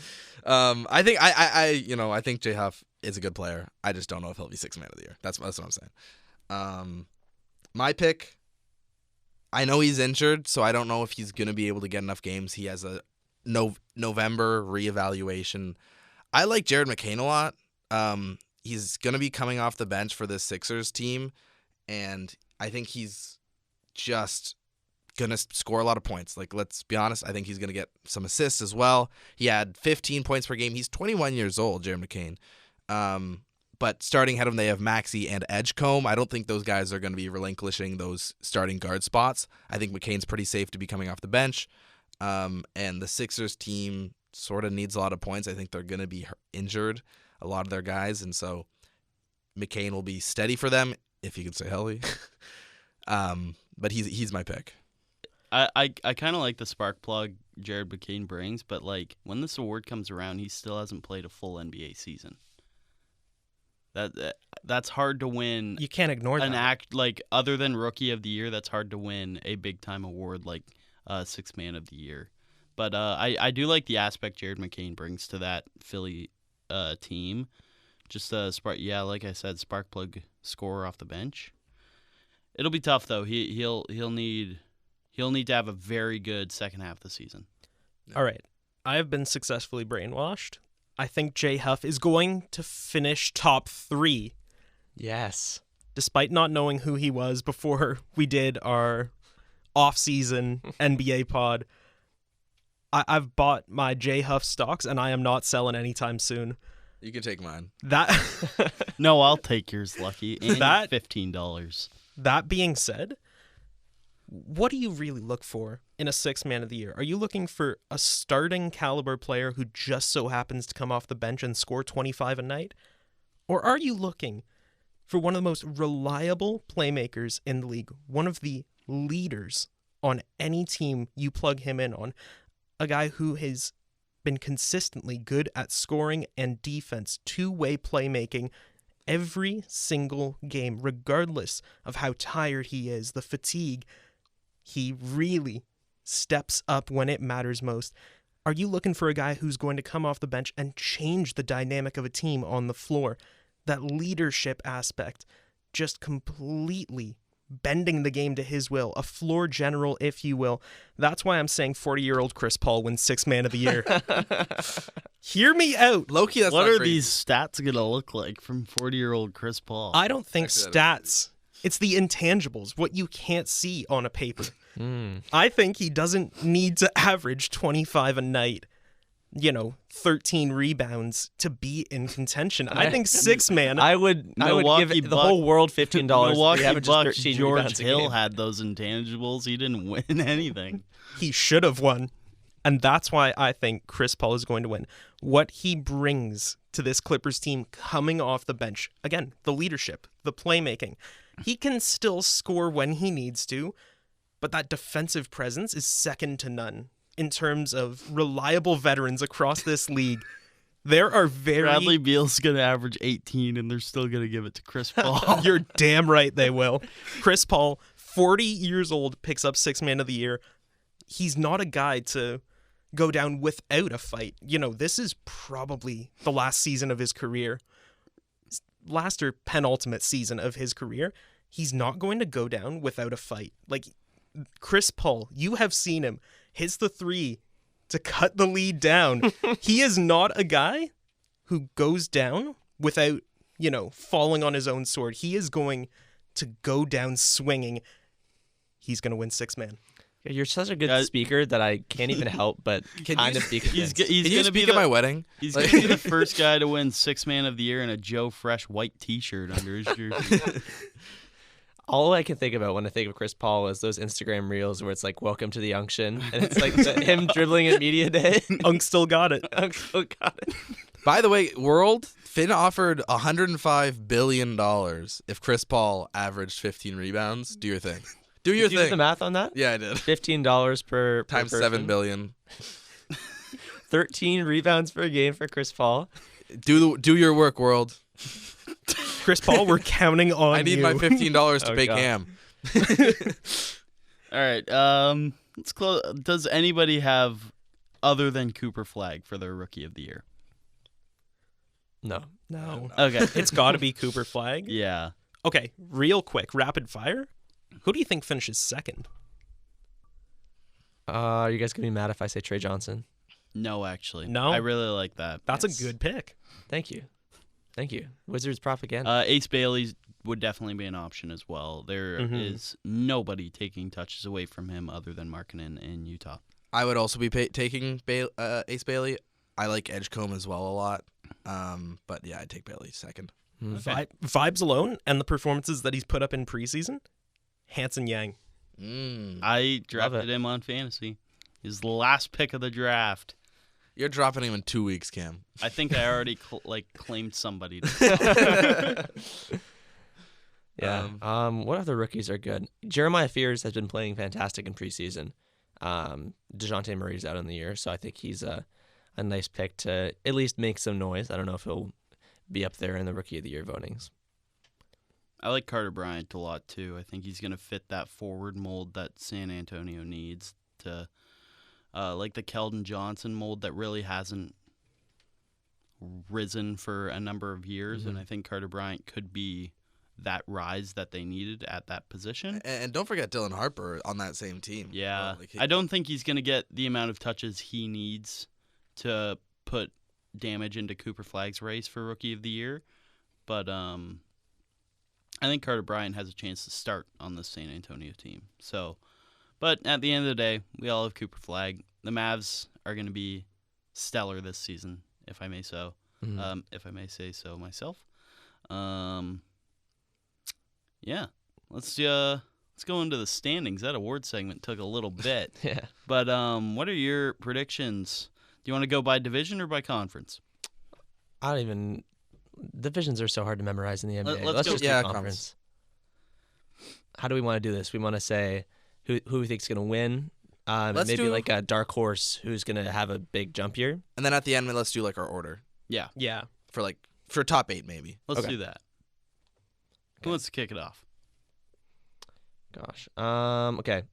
I think Jay Huff is a good player. I just don't know if he'll be Sixth Man of the Year. That's what I'm saying. My pick, I know he's injured, so I don't know if he's going to be able to get enough games. He has a November reevaluation. I like Jared McCain a lot. He's going to be coming off the bench for this Sixers team, and I think he's just going to score a lot of points. Like, let's be honest, I think he's going to get some assists as well. He had 15 points per game. He's 21 years old, Jared McCain. But starting ahead of him, they have Maxey and Edgecombe. I don't think those guys are going to be relinquishing those starting guard spots. I think McCain's pretty safe to be coming off the bench. And the Sixers team sort of needs a lot of points. I think they're going to be injured, a lot of their guys. And so McCain will be steady for them, if you can say healthy. But he's my pick. I kind of like the spark plug Jared McCain brings, but like when this award comes around, he still hasn't played a full NBA season. That's hard to win. You can't ignore that. Other than Rookie of the Year, that's hard to win a big time award like Sixth Man of the Year. But I do like the aspect Jared McCain brings to that Philly team. Just like I said, spark plug scorer off the bench. It'll be tough though. He'll need to have a very good second half of the season. All right, I have been successfully brainwashed. I think Jay Huff is going to finish top 3. Yes. Despite not knowing who he was before we did our off-season NBA pod, I've bought my Jay Huff stocks, and I am not selling anytime soon. You can take mine. No, I'll take yours, Lucky. And $15. That being said, what do you really look for in a Sixth Man of the Year? Are you looking for a starting caliber player who just so happens to come off the bench and score 25 a night? Or are you looking for one of the most reliable playmakers in the league, one of the leaders on any team you plug him in on, a guy who has been consistently good at scoring and defense, two-way playmaking every single game, regardless of how tired he is, the fatigue? He really steps up when it matters most. Are you looking for a guy who's going to come off the bench and change the dynamic of a team on the floor? That leadership aspect just completely bending the game to his will, a floor general, if you will. That's why I'm saying 40-year-old Chris Paul wins Sixth Man of the Year. Hear me out. Low-key, that's What not are crazy. these stats going to look like from 40-year-old Chris Paul? I don't think Actually, that is stats. It's the intangibles, what you can't see on a paper. Mm. I think he doesn't need to average 25 a night, 13 rebounds to be in contention. I think Sixth Man. I would Milwaukee give the Buck- whole world $15. Milwaukee for having just Bucks, 13 George rebounds a Hill game. had those intangibles. He didn't win anything. He should have won. And that's why I think Chris Paul is going to win. What he brings to this Clippers team coming off the bench, again, the leadership, the playmaking. He can still score when he needs to, but that defensive presence is second to none in terms of reliable veterans across this league. There are very... Bradley Beal's going to average 18, and they're still going to give it to Chris Paul. You're damn right they will. Chris Paul, 40 years old, picks up Sixth Man of the Year. He's not a guy to go down without a fight. This is probably the last season of his career. Last or penultimate season of his career. He's not going to go down without a fight. Like, Chris Paul, you have seen him hits the three to cut the lead down. He is not a guy who goes down without, falling on his own sword. He is going to go down swinging. He's going to win Sixth Man. You're such a good speaker that I can't even help but kind of be He's convinced. going Can you to be speak at my wedding? He's going to be the first guy to win Sixth Man of the Year in a Joe Fresh white T-shirt under his jersey. All I can think about when I think of Chris Paul is those Instagram reels where it's like, welcome to the unction. And it's like him dribbling at media day. Unk still got it. Oh, got it. By the way, Finn offered $105 billion if Chris Paul averaged 15 rebounds. Do your thing. Do your Did you do the thing. math on that? Yeah, I did. $15 per Times person. $7 billion. 13 rebounds per game for Chris Paul. Do your work, world. Chris Paul, we're counting on I need you. my $15 to Oh, pay God. Cam. All right. Let's close. Does anybody have other than Cooper Flagg for their Rookie of the Year? No. No. Okay. It's got to be Cooper Flagg. Yeah. Okay, real quick, rapid fire. Who do you think finishes second? Are you guys going to be mad if I say Trey Johnson? No, actually. No? I really like that. That's Yes. a good pick. Thank you. Thank you. Wizards propaganda. Ace Bailey would definitely be an option as well. There is nobody taking touches away from him other than Markkanen in Utah. I would also be taking Ace Bailey. I like Edgecombe as well a lot. But yeah, I'd take Bailey second. Vibes alone and the performances that he's put up in preseason, Hanson Yang. I drafted him on fantasy. He's the last pick of the draft. You're dropping him in 2 weeks, Cam. I think I already claimed somebody. Yeah. What other rookies are good? Jeremiah Fears has been playing fantastic in preseason. DeJounte Murray's out in the year, so I think he's a nice pick to at least make some noise. I don't know if he'll be up there in the Rookie of the Year votings. I like Carter Bryant a lot too. I think he's going to fit that forward mold that San Antonio needs to, like the Keldon Johnson mold that really hasn't risen for a number of years, and I think Carter Bryant could be that rise that they needed at that position. And don't forget Dylan Harper on that same team. Yeah, Like, I don't think he's going to get the amount of touches he needs to put damage into Cooper Flagg's race for Rookie of the Year, but I think Carter Bryant has a chance to start on the San Antonio team. So, but at the end of the day, we all have Cooper Flagg. The Mavs are going to be stellar this season, if I may so, if I may say so myself. Yeah, let's go into the standings. That award segment took a little bit. Yeah. But what are your predictions? Do you want to go by division or by conference? I don't even. Divisions are so hard to memorize in the NBA. let's go- just do yeah, conference. How do we want to do this? We want to say who we think's going to win. Maybe do- like a dark horse who's going to have a big jump year. And then at the end, let's do like our order Yeah, Yeah. for top 8 maybe. let's Okay. do that. Who wants to kick it off? Gosh. Okay.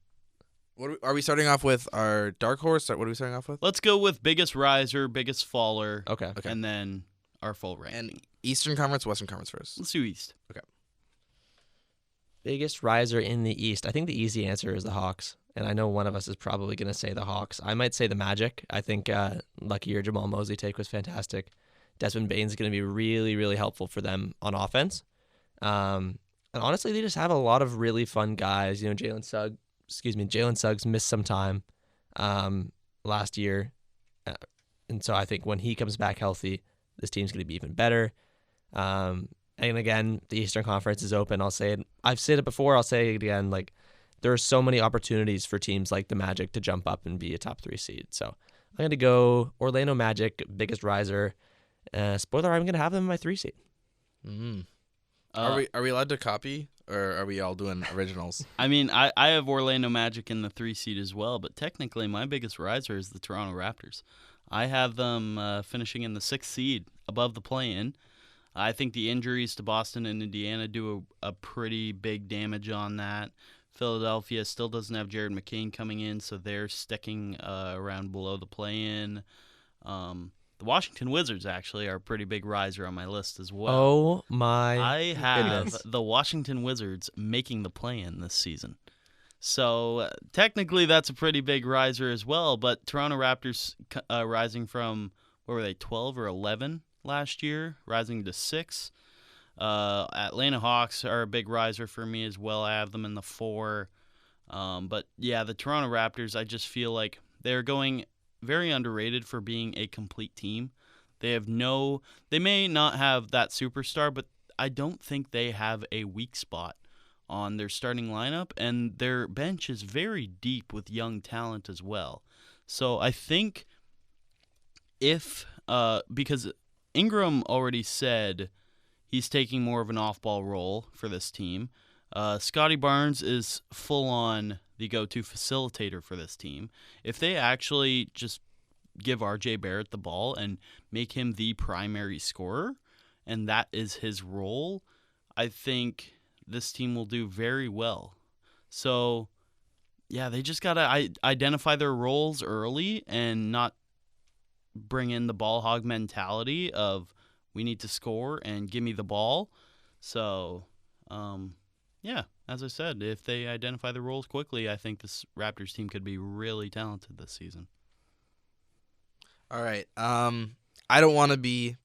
Are we starting off with our dark horse? What are we starting off with? Let's go with biggest riser, biggest faller, Okay. Okay. and then our full rank. And Eastern Conference, Western Conference first. Let's do East. Biggest riser in the East. I think the easy answer is the Hawks. And I know one of us is probably going to say the Hawks. I might say the Magic. I think lucky year Jamal Mosley take was fantastic. Desmond Bane's going to be really, really helpful for them on offense. And honestly, they just have a lot of really fun guys. You know, Jalen Suggs missed some time last year. And so I think when he comes back healthy, this team's going to be even better. And again, the Eastern Conference is open. I'll say it. I've said it before. I'll say it again. Like, there are so many opportunities for teams like the Magic to jump up and be a top 3 seed. So I'm going to go Orlando Magic, biggest riser. Spoiler, I'm going to have them in my 3 seed. Are we allowed to copy, or are we all doing originals? I mean, I have Orlando Magic in the 3 seed as well, but technically my biggest riser is the Toronto Raptors. I have them finishing in the 6th seed above the play-in. I think the injuries to Boston and Indiana do a pretty big damage on that. Philadelphia still doesn't have Jared McCain coming in, so they're sticking around below the play-in. The Washington Wizards actually are a pretty big riser on my list as well. Oh my I have goodness. the Washington Wizards making the play-in this season. So technically that's a pretty big riser as well, but Toronto Raptors rising from, what were they, 12 or 11 last year, rising to 6. Atlanta Hawks are a big riser for me as well. I have them in the 4. But yeah, the Toronto Raptors, I just feel like they're going very underrated for being a complete team. They may not have that superstar, but I don't think they have a weak spot on their starting lineup, and their bench is very deep with young talent as well. So I think because Ingram already said he's taking more of an off-ball role for this team, Scotty Barnes is full-on the go-to facilitator for this team. If they actually just give RJ Barrett the ball and make him the primary scorer, and that is his role, I think this team will do very well. So, yeah, they just got to identify their roles early and not bring in the ball hog mentality of we need to score and give me the ball. So, yeah, as I said, if they identify the roles quickly, I think this Raptors team could be really talented this season. All right. I don't want to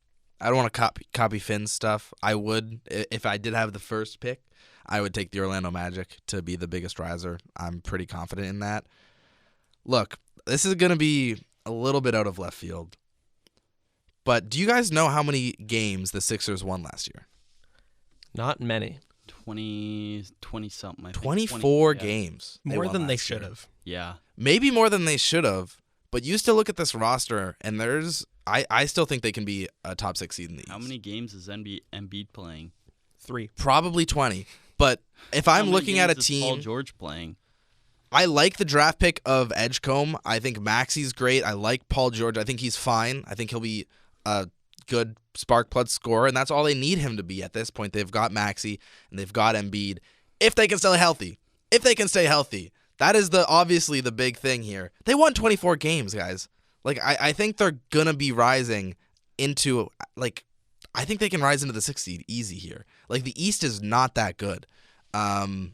copy Finn's stuff. I would, if I did have the first pick, I would take the Orlando Magic to be the biggest riser. I'm pretty confident in that. Look, this is going to be a little bit out of left field, but do you guys know how many games the Sixers won last year? Not many. 20-something. 24 games. More than they last year. should have. Yeah. Maybe more than they should have, but you still look at this roster, and I still think they can be a top 6 seed in the East. How many games is Embiid playing? 3. Probably 20. But if I'm looking at a team, Paul George playing. I like the draft pick of Edgecombe. I think Maxi's great. I like Paul George. I think he's fine. I think he'll be a good spark plug scorer, and that's all they need him to be at this point. They've got Maxi and they've got Embiid. If they can stay healthy. That is obviously the big thing here. They won 24 games, guys. Like, I think they're going to be rising into, like, I think they can rise into the 6th seed easy here. Like, the East is not that good. Would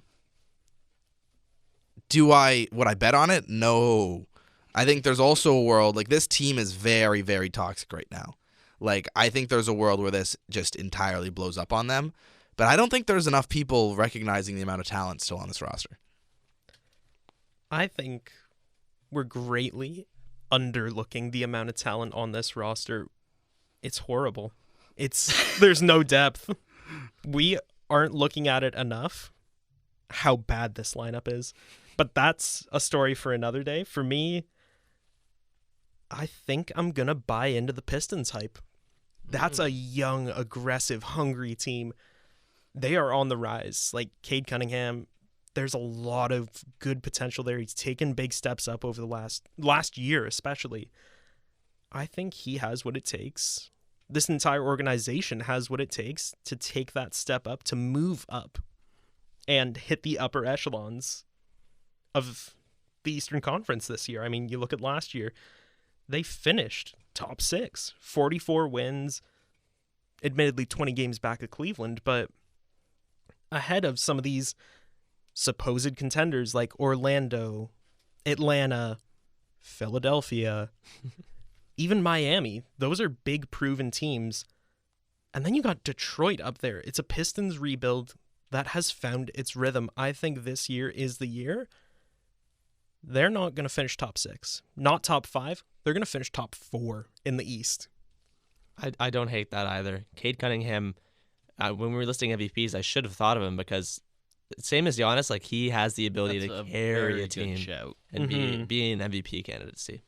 I bet on it? No. I think there's also a world, like, this team is very, very toxic right now. Like, I think there's a world where this just entirely blows up on them. But I don't think there's enough people recognizing the amount of talent still on this roster. I think we're greatly underlooking the amount of talent on this roster. It's horrible. There's no depth. We aren't looking at it enough how bad this lineup is. But that's a story for another day. For me, I think I'm going to buy into the Pistons hype. That's a young, aggressive, hungry team. They are on the rise. Like Cade Cunningham, there's a lot of good potential there. He's taken big steps up over the last year especially. I think he has what it takes. This entire organization has what it takes to take that step up, to move up and hit the upper echelons of the Eastern Conference this year. I mean, you look at last year, they finished top 6, 44 wins, admittedly 20 games back of Cleveland, but ahead of some of these supposed contenders like Orlando, Atlanta, Philadelphia, even Miami. Those are big proven teams. And then you got Detroit up there. It's a Pistons rebuild that has found its rhythm. I think this year is the year. They're not going to finish top 6, not top 5. They're going to finish top 4 in the East. I don't hate that either. Cade Cunningham, when we were listing MVPs, I should have thought of him because same as Giannis, like he has the ability That's to carry a good team shout. and be an MVP candidacy.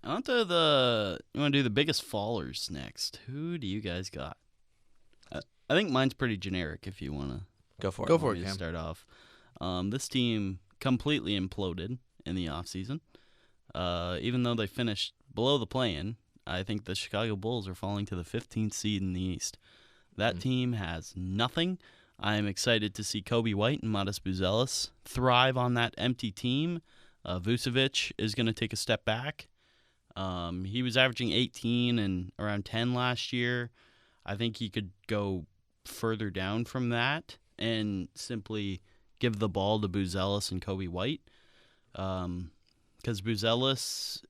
On to you want to do the biggest fallers next. Who do you guys got? I think mine's pretty generic if you want to. Go for it. Go for it, to Cam. start off. This team completely imploded in the offseason. Even though they finished below the play-in, I think the Chicago Bulls are falling to the 15th seed in the East. That team has nothing. I'm excited to see Kobe White and Modest Buzelis thrive on that empty team. Vucevic is going to take a step back. He was averaging 18 and around 10 last year. I think he could go further down from that and simply give the ball to Buzelis and Kobe White. Because Buzelis,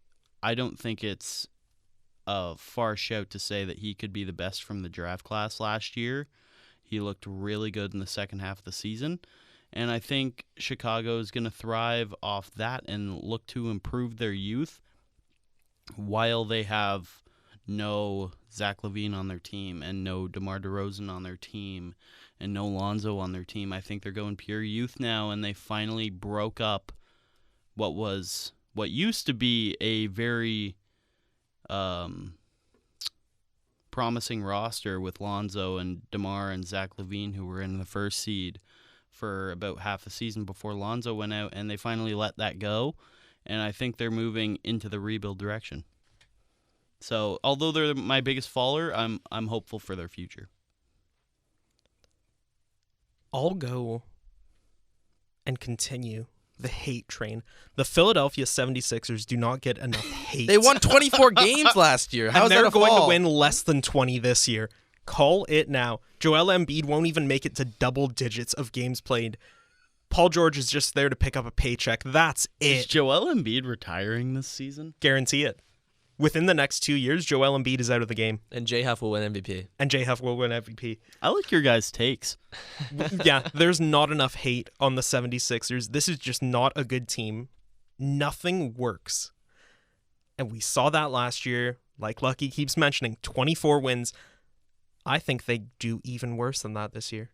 I don't think it's a far shout to say that he could be the best from the draft class last year. He looked really good in the second half of the season. And I think Chicago is going to thrive off that and look to improve their youth while they have no Zach LaVine on their team and no DeMar DeRozan on their team and no Lonzo on their team. I think they're going pure youth now, and they finally broke up what used to be a very promising roster with Lonzo and DeMar and Zach LaVine, who were in the first seed for about half a season before Lonzo went out, and they finally let that go. And I think they're moving into the rebuild direction. So, although they're my biggest faller, I'm hopeful for their future. I'll go and continue the hate train. The Philadelphia 76ers do not get enough hate. They won 24 games last year. How and is that they're a going fall? to win less than 20 this year. Call it now. Joel Embiid won't even make it to double digits of games played. Paul George is just there to pick up a paycheck. That's Is it. Joel Embiid retiring this season? Guarantee it. Within the next 2 years, Joel Embiid is out of the game. And J Huff will win MVP. And J Huff will win MVP. I like your guys' takes. Yeah, there's not enough hate on the 76ers. This is just not a good team. Nothing works. And we saw that last year. Like Lucky keeps mentioning, 24 wins. I think they do even worse than that this year.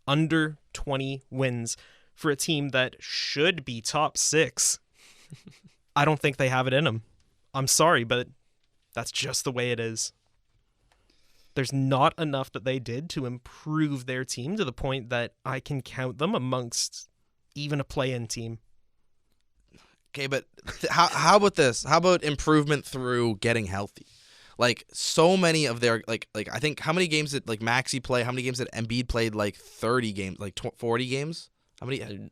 Under 20 wins for a team that should be top 6. I don't think they have it in them. I'm sorry, but that's just the way it is. There's not enough that they did to improve their team to the point that I can count them amongst even a play-in team. Okay, but how about this? How about improvement through getting healthy? Like so many of their like I think how many games did like Maxey play? How many games did Embiid played? Like 30 games, like 40 games. How many?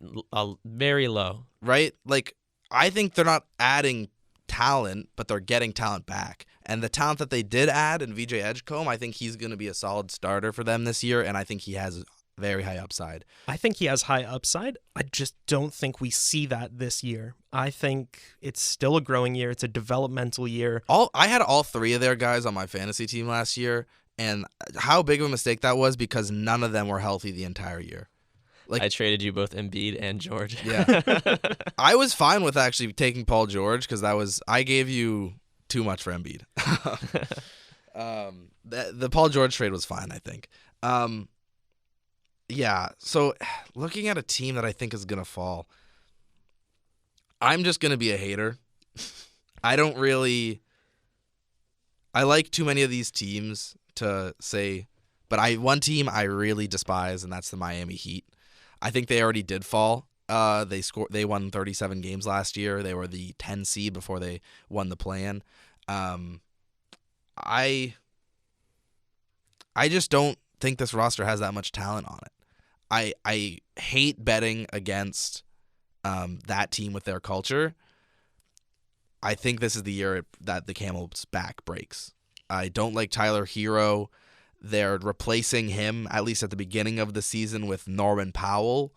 Very low. Right? Like I think they're not adding talent, but they're getting talent back. And the talent that they did add in VJ Edgecombe, I think he's going to be a solid starter for them this year, and I think he has very high upside. I think he has high upside. I just don't think we see that this year. I think it's still a growing year. It's a developmental year. I had all three of their guys on my fantasy team last year, and how big of a mistake that was because none of them were healthy the entire year. Like I traded you both Embiid and George. Yeah. I was fine with actually taking Paul George because I gave you too much for Embiid. The Paul George trade was fine, I think. Yeah, so looking at a team that I think is going to fall, I'm just going to be a hater. I like too many of these teams to say, but one team I really despise, and that's the Miami Heat. I think they already did fall. They won 37 games last year. They were the 10 seed before they won the play-in. I just don't think this roster has that much talent on it. I hate betting against that team with their culture. I think this is the year that the camel's back breaks. I don't like Tyler Hero. They're replacing him, at least at the beginning of the season, with Norman Powell.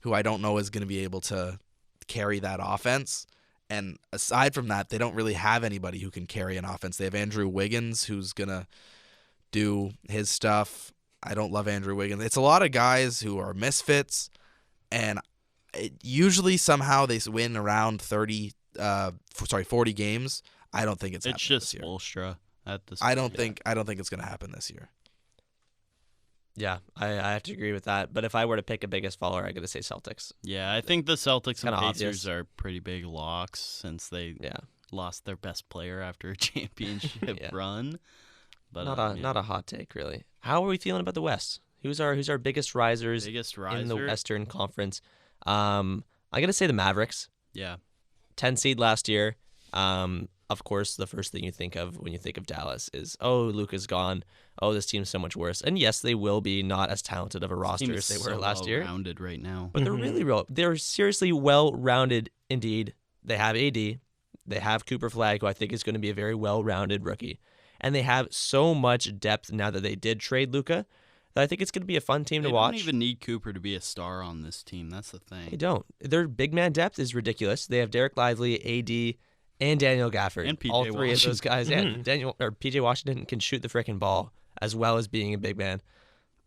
who I don't know is going to be able to carry that offense. And aside from that, they don't really have anybody who can carry an offense. They have Andrew Wiggins, who's going to do his stuff. I don't love Andrew Wiggins. It's a lot of guys who are misfits, and usually somehow they win around 40 games. I don't think it's just this year. Spoelstra at this I point. don't think it's going to happen this year. Yeah, I have to agree with that. But if I were to pick a biggest follower, I got to say Celtics. Yeah, I think the Celtics and Kinda Pacers obvious. are pretty big locks since they lost their best player after a championship Yeah. run. But Not a hot take, really. How are we feeling about the West? Who's our biggest risers biggest riser in the Western Conference? I got to say the Mavericks. Yeah, 10 seed last year. Of course, the first thing you think of when you think of Dallas is, oh, Luka's gone. Oh, this team's so much worse. And yes, they will be not as talented of a roster as they were last year. Rounded right now, But they're really real. They're seriously well-rounded indeed. They have AD. They have Cooper Flagg, who I think is going to be a very well-rounded rookie. And they have so much depth now that they did trade Luka that I think it's going to be a fun team to watch. They don't even need Cooper to be a star on this team. That's the thing. They don't. Their big man depth is ridiculous. They have Derek Lively, AD, and Daniel Gafford. And PJ All three of those Washington. guys. And PJ Washington can shoot the frickin' ball as well as being a big man.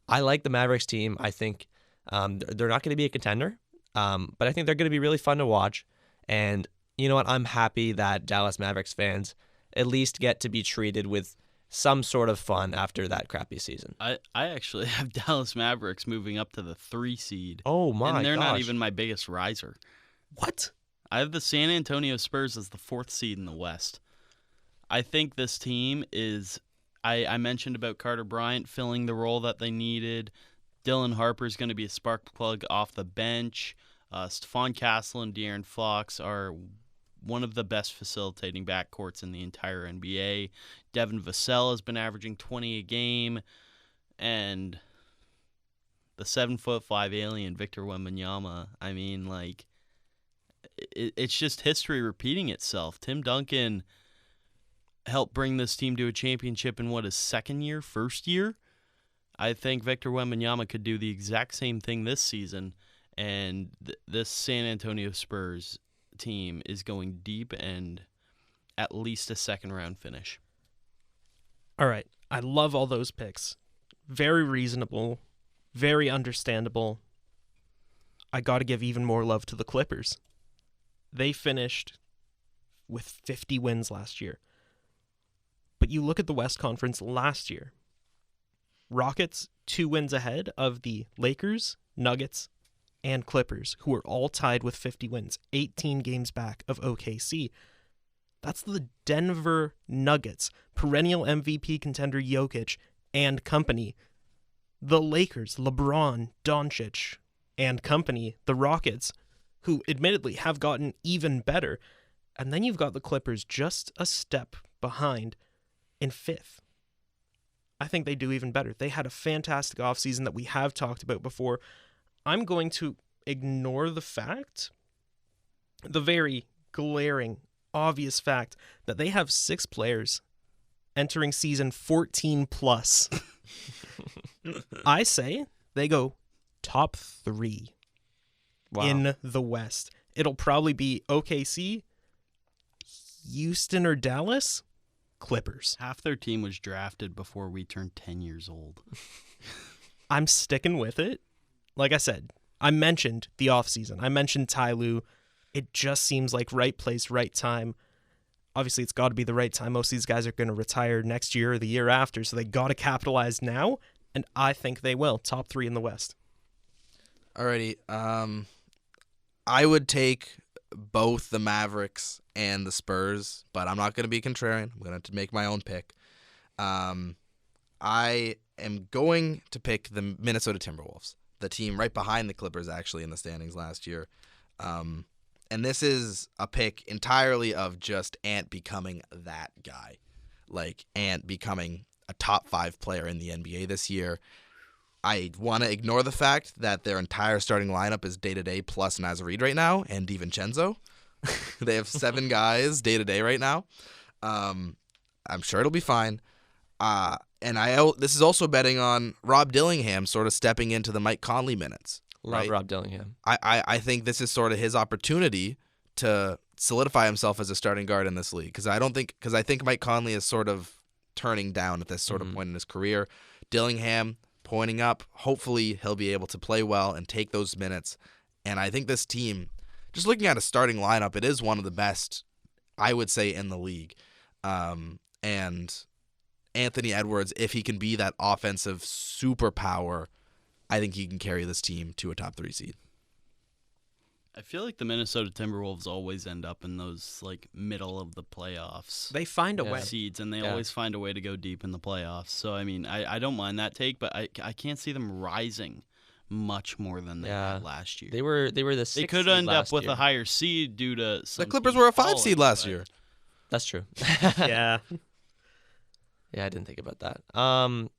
I like the Mavericks team. I think they're not going to be a contender, but I think they're going to be really fun to watch. And you know what? I'm happy that Dallas Mavericks fans at least get to be treated with some sort of fun after that crappy season. I actually have Dallas Mavericks moving up to the 3 seed. Oh my And they're not gosh. even my biggest riser. What? I have the San Antonio Spurs as the 4th seed in the West. I think this team is... I mentioned about Carter Bryant filling the role that they needed. Dylan Harper's going to be a spark plug off the bench. Stephon Castle and De'Aaron Fox are one of the best facilitating backcourts in the entire NBA. Devin Vassell has been averaging 20 a game. And the 7'5" alien, Victor Wembanyama, I mean, like... It's just history repeating itself. Tim Duncan helped bring this team to a championship in his first year. I think Victor Wembanyama could do the exact same thing this season, and this San Antonio Spurs team is going deep and at least a second-round finish. All right. I love all those picks. Very reasonable, very understandable. I got to give even more love to the Clippers. They finished with 50 wins last year. But you look at the West Conference last year. Rockets 2 wins ahead of the Lakers, Nuggets, and Clippers, who are all tied with 50 wins, 18 games back of OKC. That's the Denver Nuggets, perennial MVP contender Jokic and company. The Lakers, LeBron, Doncic, and company. The Rockets, who admittedly have gotten even better. And then you've got the Clippers just a step behind in 5th. I think they do even better. They had a fantastic offseason that we have talked about before. I'm going to ignore the very glaring, obvious fact that they have 6 players entering season 14 plus. I say they go top 3 in the West. It'll probably be OKC, Houston, or Dallas. Clippers. Half their team was drafted before we turned 10 years old. I'm sticking with it. Like I said, I mentioned the offseason. I mentioned Ty Lue. It just seems like right place, right time. Obviously, it's got to be the right time. Most of these guys are going to retire next year or the year after, so they got to capitalize now, and I think they will. Top 3 in the West. Alrighty. I would take both the Mavericks and the Spurs, but I'm not going to be contrarian. I'm going to make my own pick. I am going to pick the Minnesota Timberwolves, the team right behind the Clippers, actually, in the standings last year. And this is a pick entirely of just Ant becoming that guy. Like, Ant becoming a top 5 player in the NBA this year. I want to ignore the fact that their entire starting lineup is day-to-day plus Naz Reid right now and DiVincenzo. They have 7 guys day-to-day right now. I'm sure it'll be fine. And this is also betting on Rob Dillingham sort of stepping into the Mike Conley minutes. Love right? Rob Dillingham. I think this is sort of his opportunity to solidify himself as a starting guard in this league, because I think Mike Conley is sort of turning down at this sort of point in his career. Dillingham pointing up. Hopefully he'll be able to play well and take those minutes. And I think this team, just looking at a starting lineup, it is one of the best, I would say, in the league. And Anthony Edwards, if he can be that offensive superpower, I think he can carry this team to a top 3 seed. I feel like the Minnesota Timberwolves always end up in those like middle of the playoffs They find a way. seeds, and they always find a way to go deep in the playoffs. So I mean, I don't mind that take, but I can't see them rising much more than they had last year. They were the 6th They could seed end up last with year. a higher seed due to some The Clippers teams were a 5 falling, seed last but year. That's true. Yeah. Yeah, I didn't think about that. I'm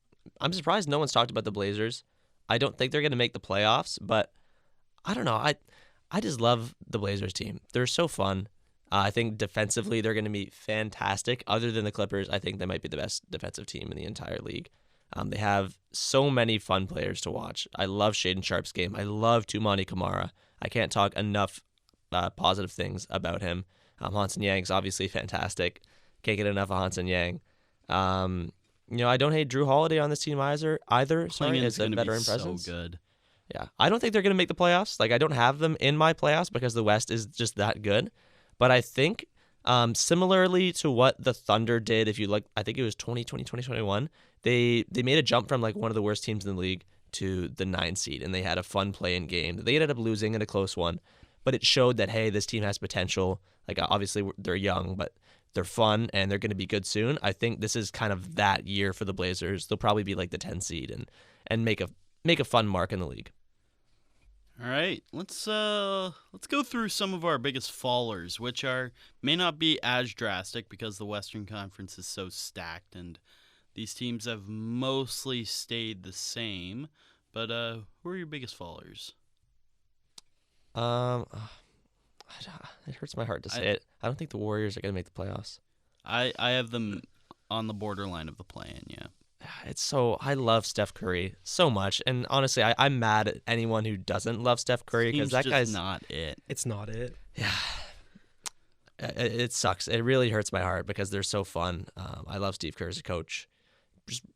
surprised no one's talked about the Blazers. I don't think they're going to make the playoffs, but I don't know. I just love the Blazers team. They're so fun. I think defensively they're going to be fantastic. Other than the Clippers, I think they might be the best defensive team in the entire league. They have so many fun players to watch. I love Shaedon Sharp's game. I love Tumani Kamara. I can't talk enough positive things about him. Hansen Yang's obviously fantastic. Can't get enough of Hansen Yang. I don't hate Drew Holiday on this team either. Sorry, Klingen's as a gonna be veteran so presence. good. Yeah, I don't think they're going to make the playoffs. Like, I don't have them in my playoffs because the West is just that good. But I think similarly to what the Thunder did, if you look, I think it was 2020, 2021, they made a jump from like one of the worst teams in the league to the 9 seed, and they had a fun play-in game. They ended up losing in a close one, but it showed that, hey, this team has potential. Like, obviously they're young, but they're fun, and they're going to be good soon. I think this is kind of that year for the Blazers. They'll probably be like the 10 seed and make a fun mark in the league. All right, let's go through some of our biggest fallers, which may not be as drastic because the Western Conference is so stacked, and these teams have mostly stayed the same. But who are your biggest fallers? It hurts my heart to say it. I don't think the Warriors are going to make the playoffs. I have them on the borderline of the play-in, yeah. I love Steph Curry so much, and honestly, I'm mad at anyone who doesn't love Steph Curry because that just guy's not it. It's not it. Yeah, it sucks. It really hurts my heart because they're so fun. I love Steve Kerr as a coach.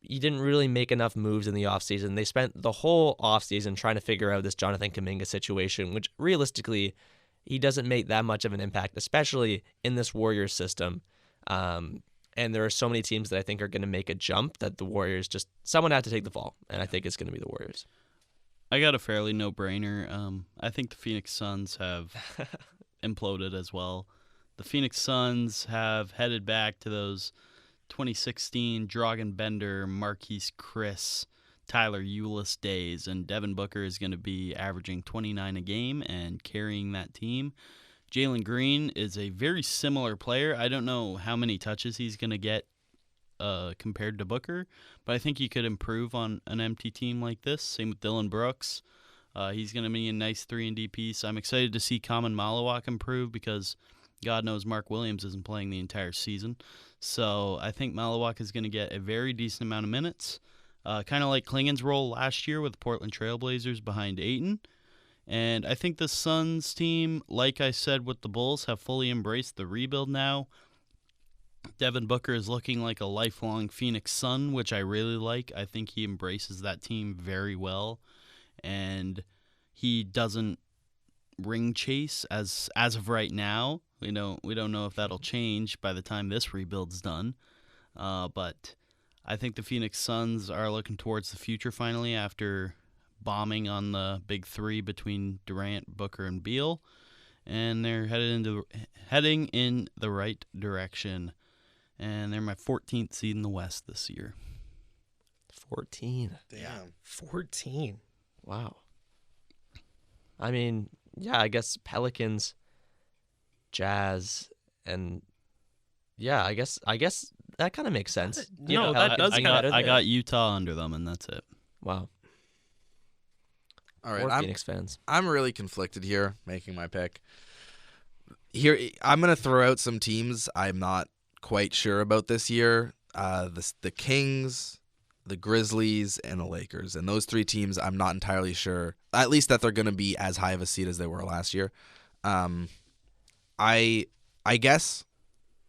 He didn't really make enough moves in the offseason. They spent the whole offseason trying to figure out this Jonathan Kuminga situation, which realistically, he doesn't make that much of an impact, especially in this Warriors system. And there are so many teams that I think are going to make a jump that the Warriors someone had to take the fall, and I think it's going to be the Warriors. I got a fairly no-brainer. I think the Phoenix Suns have imploded as well. The Phoenix Suns have headed back to those 2016 Dragan Bender, Marquise Chris, Tyler Ulis days, and Devin Booker is going to be averaging 29 a game and carrying that team. Jalen Green is a very similar player. I don't know how many touches he's going to get compared to Booker, but I think he could improve on an empty team like this. Same with Dylan Brooks. He's going to be a nice 3-and-D piece. I'm excited to see Kaman Malawak improve because God knows Mark Williams isn't playing the entire season. So I think Malawak is going to get a very decent amount of minutes, kind of like Klingen's role last year with the Portland Trailblazers behind Ayton. And I think the Suns team, like I said with the Bulls, have fully embraced the rebuild now. Devin Booker is looking like a lifelong Phoenix Sun, which I really like. I think he embraces that team very well. And he doesn't ring chase as of right now. We don't know if that'll change by the time this rebuild's done. But I think the Phoenix Suns are looking towards the future finally after bombing on the big three between Durant, Booker, and Beal, and they're heading in the right direction. And they're my 14th seed in the West this year. 14. Damn. 14. Wow. I mean, yeah, I guess Pelicans, Jazz, and yeah, I guess that kind of makes sense. That does. I got Utah under them, and that's it. Wow. All right, Or Phoenix fans. I'm really conflicted here making my pick. Here, I'm going to throw out some teams I'm not quite sure about this year. The Kings, the Grizzlies, and the Lakers. And those three teams, I'm not entirely sure, at least that they're going to be as high of a seed as they were last year. I guess,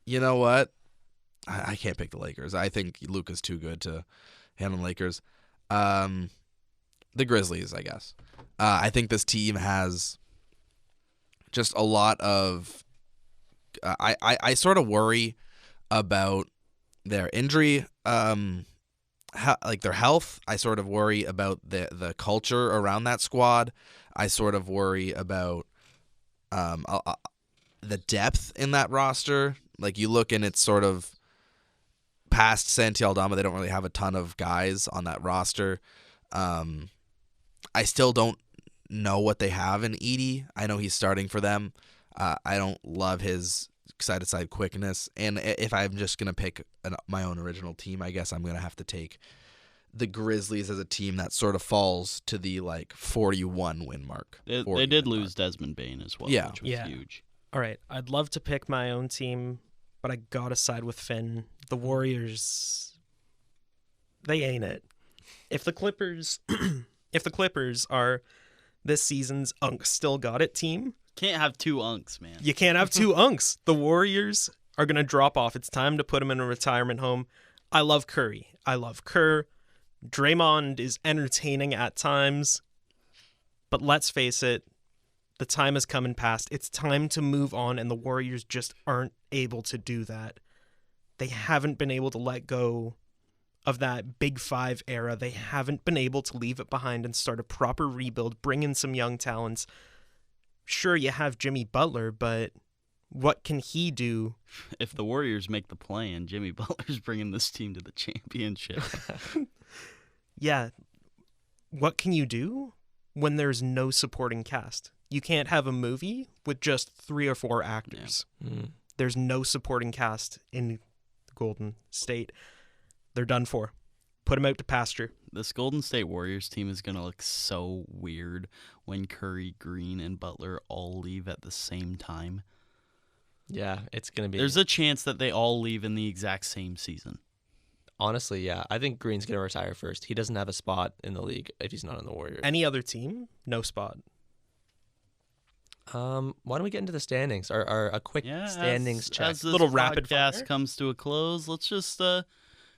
you know what? I can't pick the Lakers. I think Luka's too good to handle the Lakers. The Grizzlies, I guess. I think this team has just a lot of... I sort of worry about their injury, their health. I sort of worry about the culture around that squad. I sort of worry about the depth in that roster. Like, you look and it's sort of past Santi Aldama. They don't really have a ton of guys on that roster. I still don't know what they have in Edey. I know he's starting for them. I don't love his side-to-side quickness. And if I'm just going to pick my own original team, I guess I'm going to have to take the Grizzlies as a team that sort of falls to the 41 win mark. They did lose Desmond Bane as well, which was huge. All right, I'd love to pick my own team, but I got to side with Finn. The Warriors, they ain't it. If the Clippers are this season's Unk Still Got It team, can't have two unks, man. You can't have two unks. The Warriors are going to drop off. It's time to put them in a retirement home. I love Curry. I love Kerr. Draymond is entertaining at times. But let's face it, the time has come and passed. It's time to move on, and the Warriors just aren't able to do that. They haven't been able to let go of that Big Five era. They haven't been able to leave it behind and start a proper rebuild, bring in some young talents. Sure, you have Jimmy Butler, but what can he do? If the Warriors make the play-in, Jimmy Butler's bringing this team to the championship. Yeah. What can you do when there's no supporting cast? You can't have a movie with just 3 or 4 actors. Yeah. There's no supporting cast in Golden State. They're done for. Put them out to pasture. This Golden State Warriors team is going to look so weird when Curry, Green, and Butler all leave at the same time. Yeah, it's going to be... There's a chance that they all leave in the exact same season. Honestly, yeah. I think Green's going to retire first. He doesn't have a spot in the league if he's not on the Warriors. Any other team? No spot. Why don't we get into the standings? A quick standings check. As this little rapid podcast fire comes to a close, let's just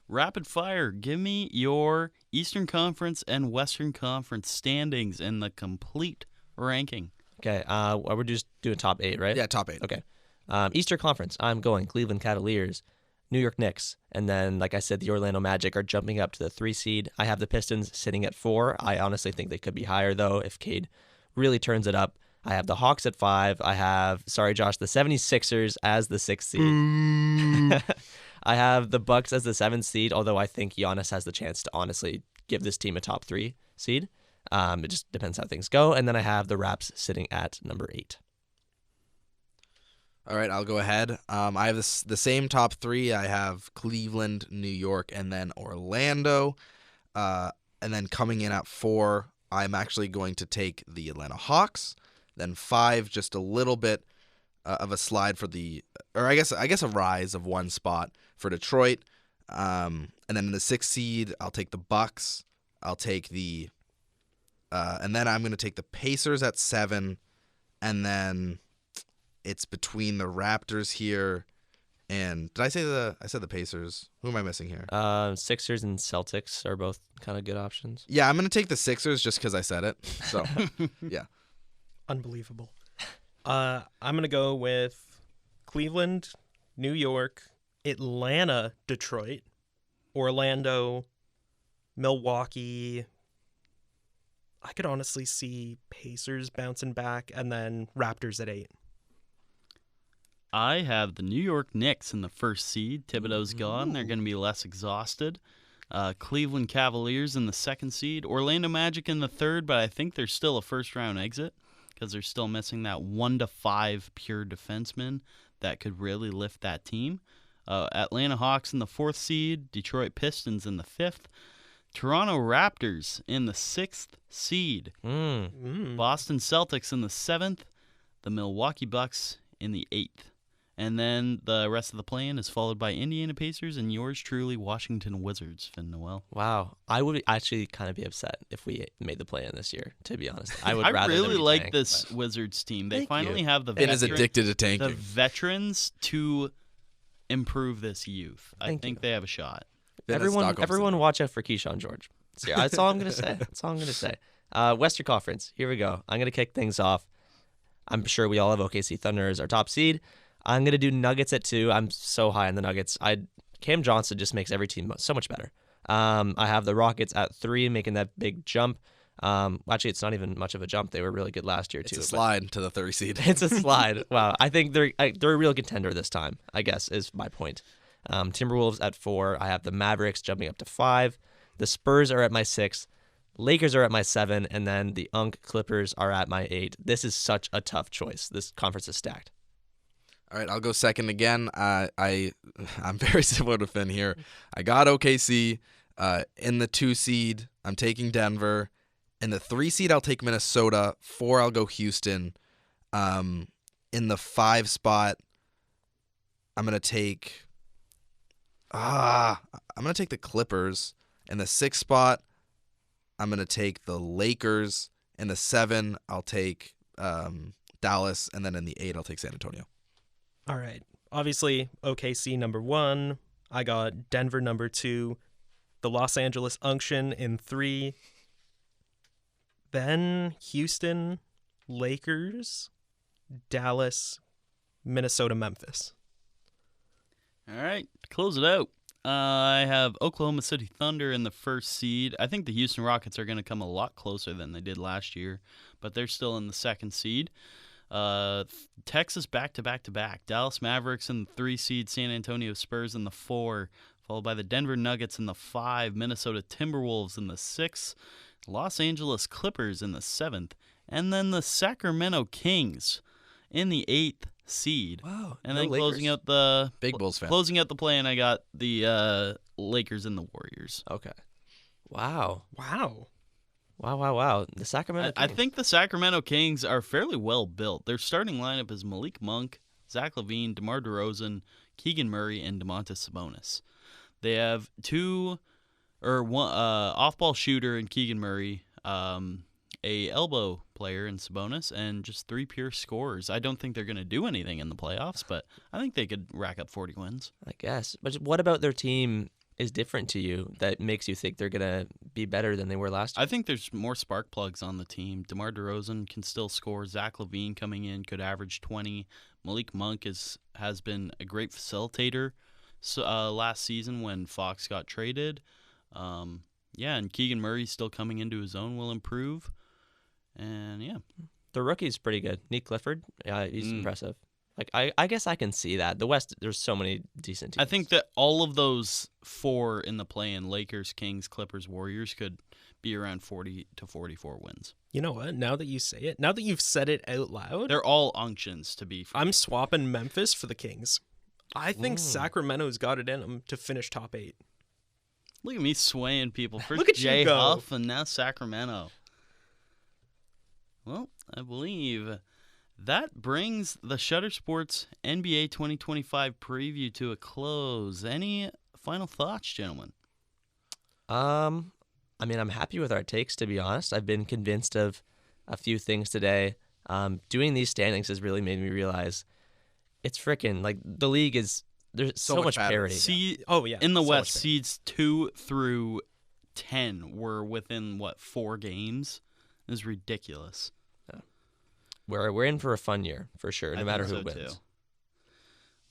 rapid fire. Give me your Eastern Conference and Western Conference standings and the complete ranking. Okay, we're just doing top 8, right? Yeah, top 8. Okay. Eastern Conference, I'm going Cleveland Cavaliers, New York Knicks, and then, like I said, the Orlando Magic are jumping up to the 3 seed. I have the Pistons sitting at 4. I honestly think they could be higher, though, if Cade really turns it up. I have the Hawks at 5. I have, sorry, Josh, the 76ers as the 6th seed. I have the Bucks as the 7th seed, although I think Giannis has the chance to honestly give this team a top 3 seed. It just depends how things go. And then I have the Raps sitting at number 8. All right, I'll go ahead. I have the same top 3. I have Cleveland, New York, and then Orlando. And then coming in at 4, I'm actually going to take the Atlanta Hawks. Then 5, just a little bit of a slide for I guess a rise of 1 spot for Detroit. And then in the 6th seed, I'll take the Bucks. I'll take and then I'm going to take the Pacers at 7. And then it's between the Raptors here and I said the Pacers. Who am I missing here? Sixers and Celtics are both kind of good options. Yeah, I'm going to take the Sixers just because I said it. So, yeah. Unbelievable. I'm going to go with Cleveland, New York, Atlanta, Detroit, Orlando, Milwaukee. I could honestly see Pacers bouncing back, and then Raptors at 8. I have the New York Knicks in the 1st seed. Thibodeau's gone. They're going to be less exhausted. Cleveland Cavaliers in the 2nd seed. Orlando Magic in the 3rd, but I think they're still a first-round exit because they're still missing that 1 to 5 pure defenseman that could really lift that team. Atlanta Hawks in the 4th seed. Detroit Pistons in the 5th. Toronto Raptors in the 6th seed. Boston Celtics in the 7th. The Milwaukee Bucks in the 8th. And then the rest of the play-in is followed by Indiana Pacers and yours truly, Washington Wizards, Finn Noel. Wow. I would actually kind of be upset if we made the play-in this year, to be honest. I would rather I really than be like tank, this but- Wizards team. They Thank finally you. have the Finn is addicted to the tanking. veterans to improve this youth. I Thank think you. they have a shot. Finn is Everyone Stockholm watch out for Keyshawn George. So, yeah, that's all I'm going to say. That's all I'm going to say. Western Conference, here we go. I'm going to kick things off. I'm sure we all have OKC Thunder as our top seed. I'm going to do Nuggets at 2. I'm so high on the Nuggets. Cam Johnson just makes every team so much better. I have the Rockets at 3, making that big jump. Actually, it's not even much of a jump. They were really good last year, too. It's a slide to the 30 seed. It's a slide. Wow. I think they're a real contender this time, I guess, is my point. Timberwolves at 4. I have the Mavericks jumping up to 5. The Spurs are at my 6. Lakers are at my 7. And then the Clippers are at my 8. This is such a tough choice. This conference is stacked. All right, I'll go second again. I'm very similar to Finn here. I got OKC. In the 2 seed, I'm taking Denver. In the 3 seed, I'll take Minnesota. 4, I'll go Houston. In the 5 spot, I'm gonna take the Clippers. In the 6 spot, I'm gonna take the Lakers. In the 7, I'll take Dallas, and then in the 8, I'll take San Antonio. All right. Obviously, OKC number 1. I got Denver number 2. The Los Angeles Unction in 3. Then Houston, Lakers, Dallas, Minnesota, Memphis. All right, to close it out, I have Oklahoma City Thunder in the 1st seed. I think the Houston Rockets are going to come a lot closer than they did last year, but they're still in the 2nd seed. Texas back-to-back-to-back. Dallas Mavericks in the 3 seed, San Antonio Spurs in the 4, followed by the Denver Nuggets in the 5, Minnesota Timberwolves in the 6, Los Angeles Clippers in the 7th, and then the Sacramento Kings in the 8th seed. Wow. And then closing out the Big Bulls fan. Closing out the play, and I got the Lakers and the Warriors. Okay. Wow. Wow. Wow. The Sacramento I Kings. think the Sacramento Kings are fairly well built. Their starting lineup is Malik Monk, Zach LaVine, DeMar DeRozan, Keegan Murray, and Domantas Sabonis. They have one off-ball shooter in Keegan Murray, a elbow player in Sabonis, and just 3 pure scorers. I don't think they're going to do anything in the playoffs, but I think they could rack up 40 wins. I guess. But what about their team is different to you that makes you think they're going to be better than they were last year? I think there's more spark plugs on the team. DeMar DeRozan can still score. Zach LaVine coming in could average 20. Malik Monk has been a great facilitator last season when Fox got traded. And Keegan Murray still coming into his own will improve. And, yeah. The rookie's pretty good. Nick Clifford, he's impressive. Like I guess I can see that. The West, there's so many decent teams. I think that all of those 4 in the play-in, Lakers, Kings, Clippers, Warriors, could be around 40 to 44 wins. You know what? Now that you say it, now that you've said it out loud, They're all unctions to be fair. I'm swapping Memphis for the Kings. I think Sacramento's got it in them to finish top 8. Look at me swaying people. First Look at you Jay go. Huff and now Sacramento. Well, I believe that brings the Shutter Sports NBA 2025 preview to a close. Any final thoughts, gentlemen? I mean, I'm happy with our takes, to be honest. I've been convinced of a few things today. Doing these standings has really made me realize it's freaking, like, the league is, there's so much better. parity. In the so West, much seeds 2 through 10 were within, 4 games? It was ridiculous. We're in for a fun year, for sure, no matter who think so,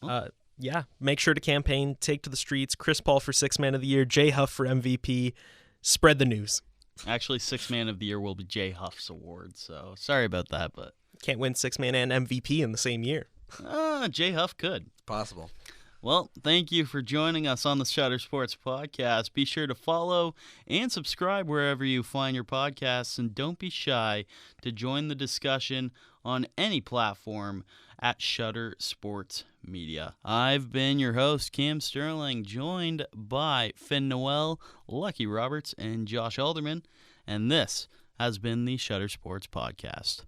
wins. too. Yeah, make sure to campaign, take to the streets, Chris Paul for 6th Man of the Year, Jay Huff for MVP. Spread the news. Actually, 6th Man of the Year will be Jay Huff's award, so sorry about that, but Can't win 6th Man and MVP in the same year. Jay Huff could. It's possible. Well, thank you for joining us on the Shutter Sports Podcast. Be sure to follow and subscribe wherever you find your podcasts, and don't be shy to join the discussion on any platform at Shutter Sports Media. I've been your host, Cam Stirling, joined by Finn Noel, Lucky Roberts, and Josh Alderman, and this has been the Shutter Sports Podcast.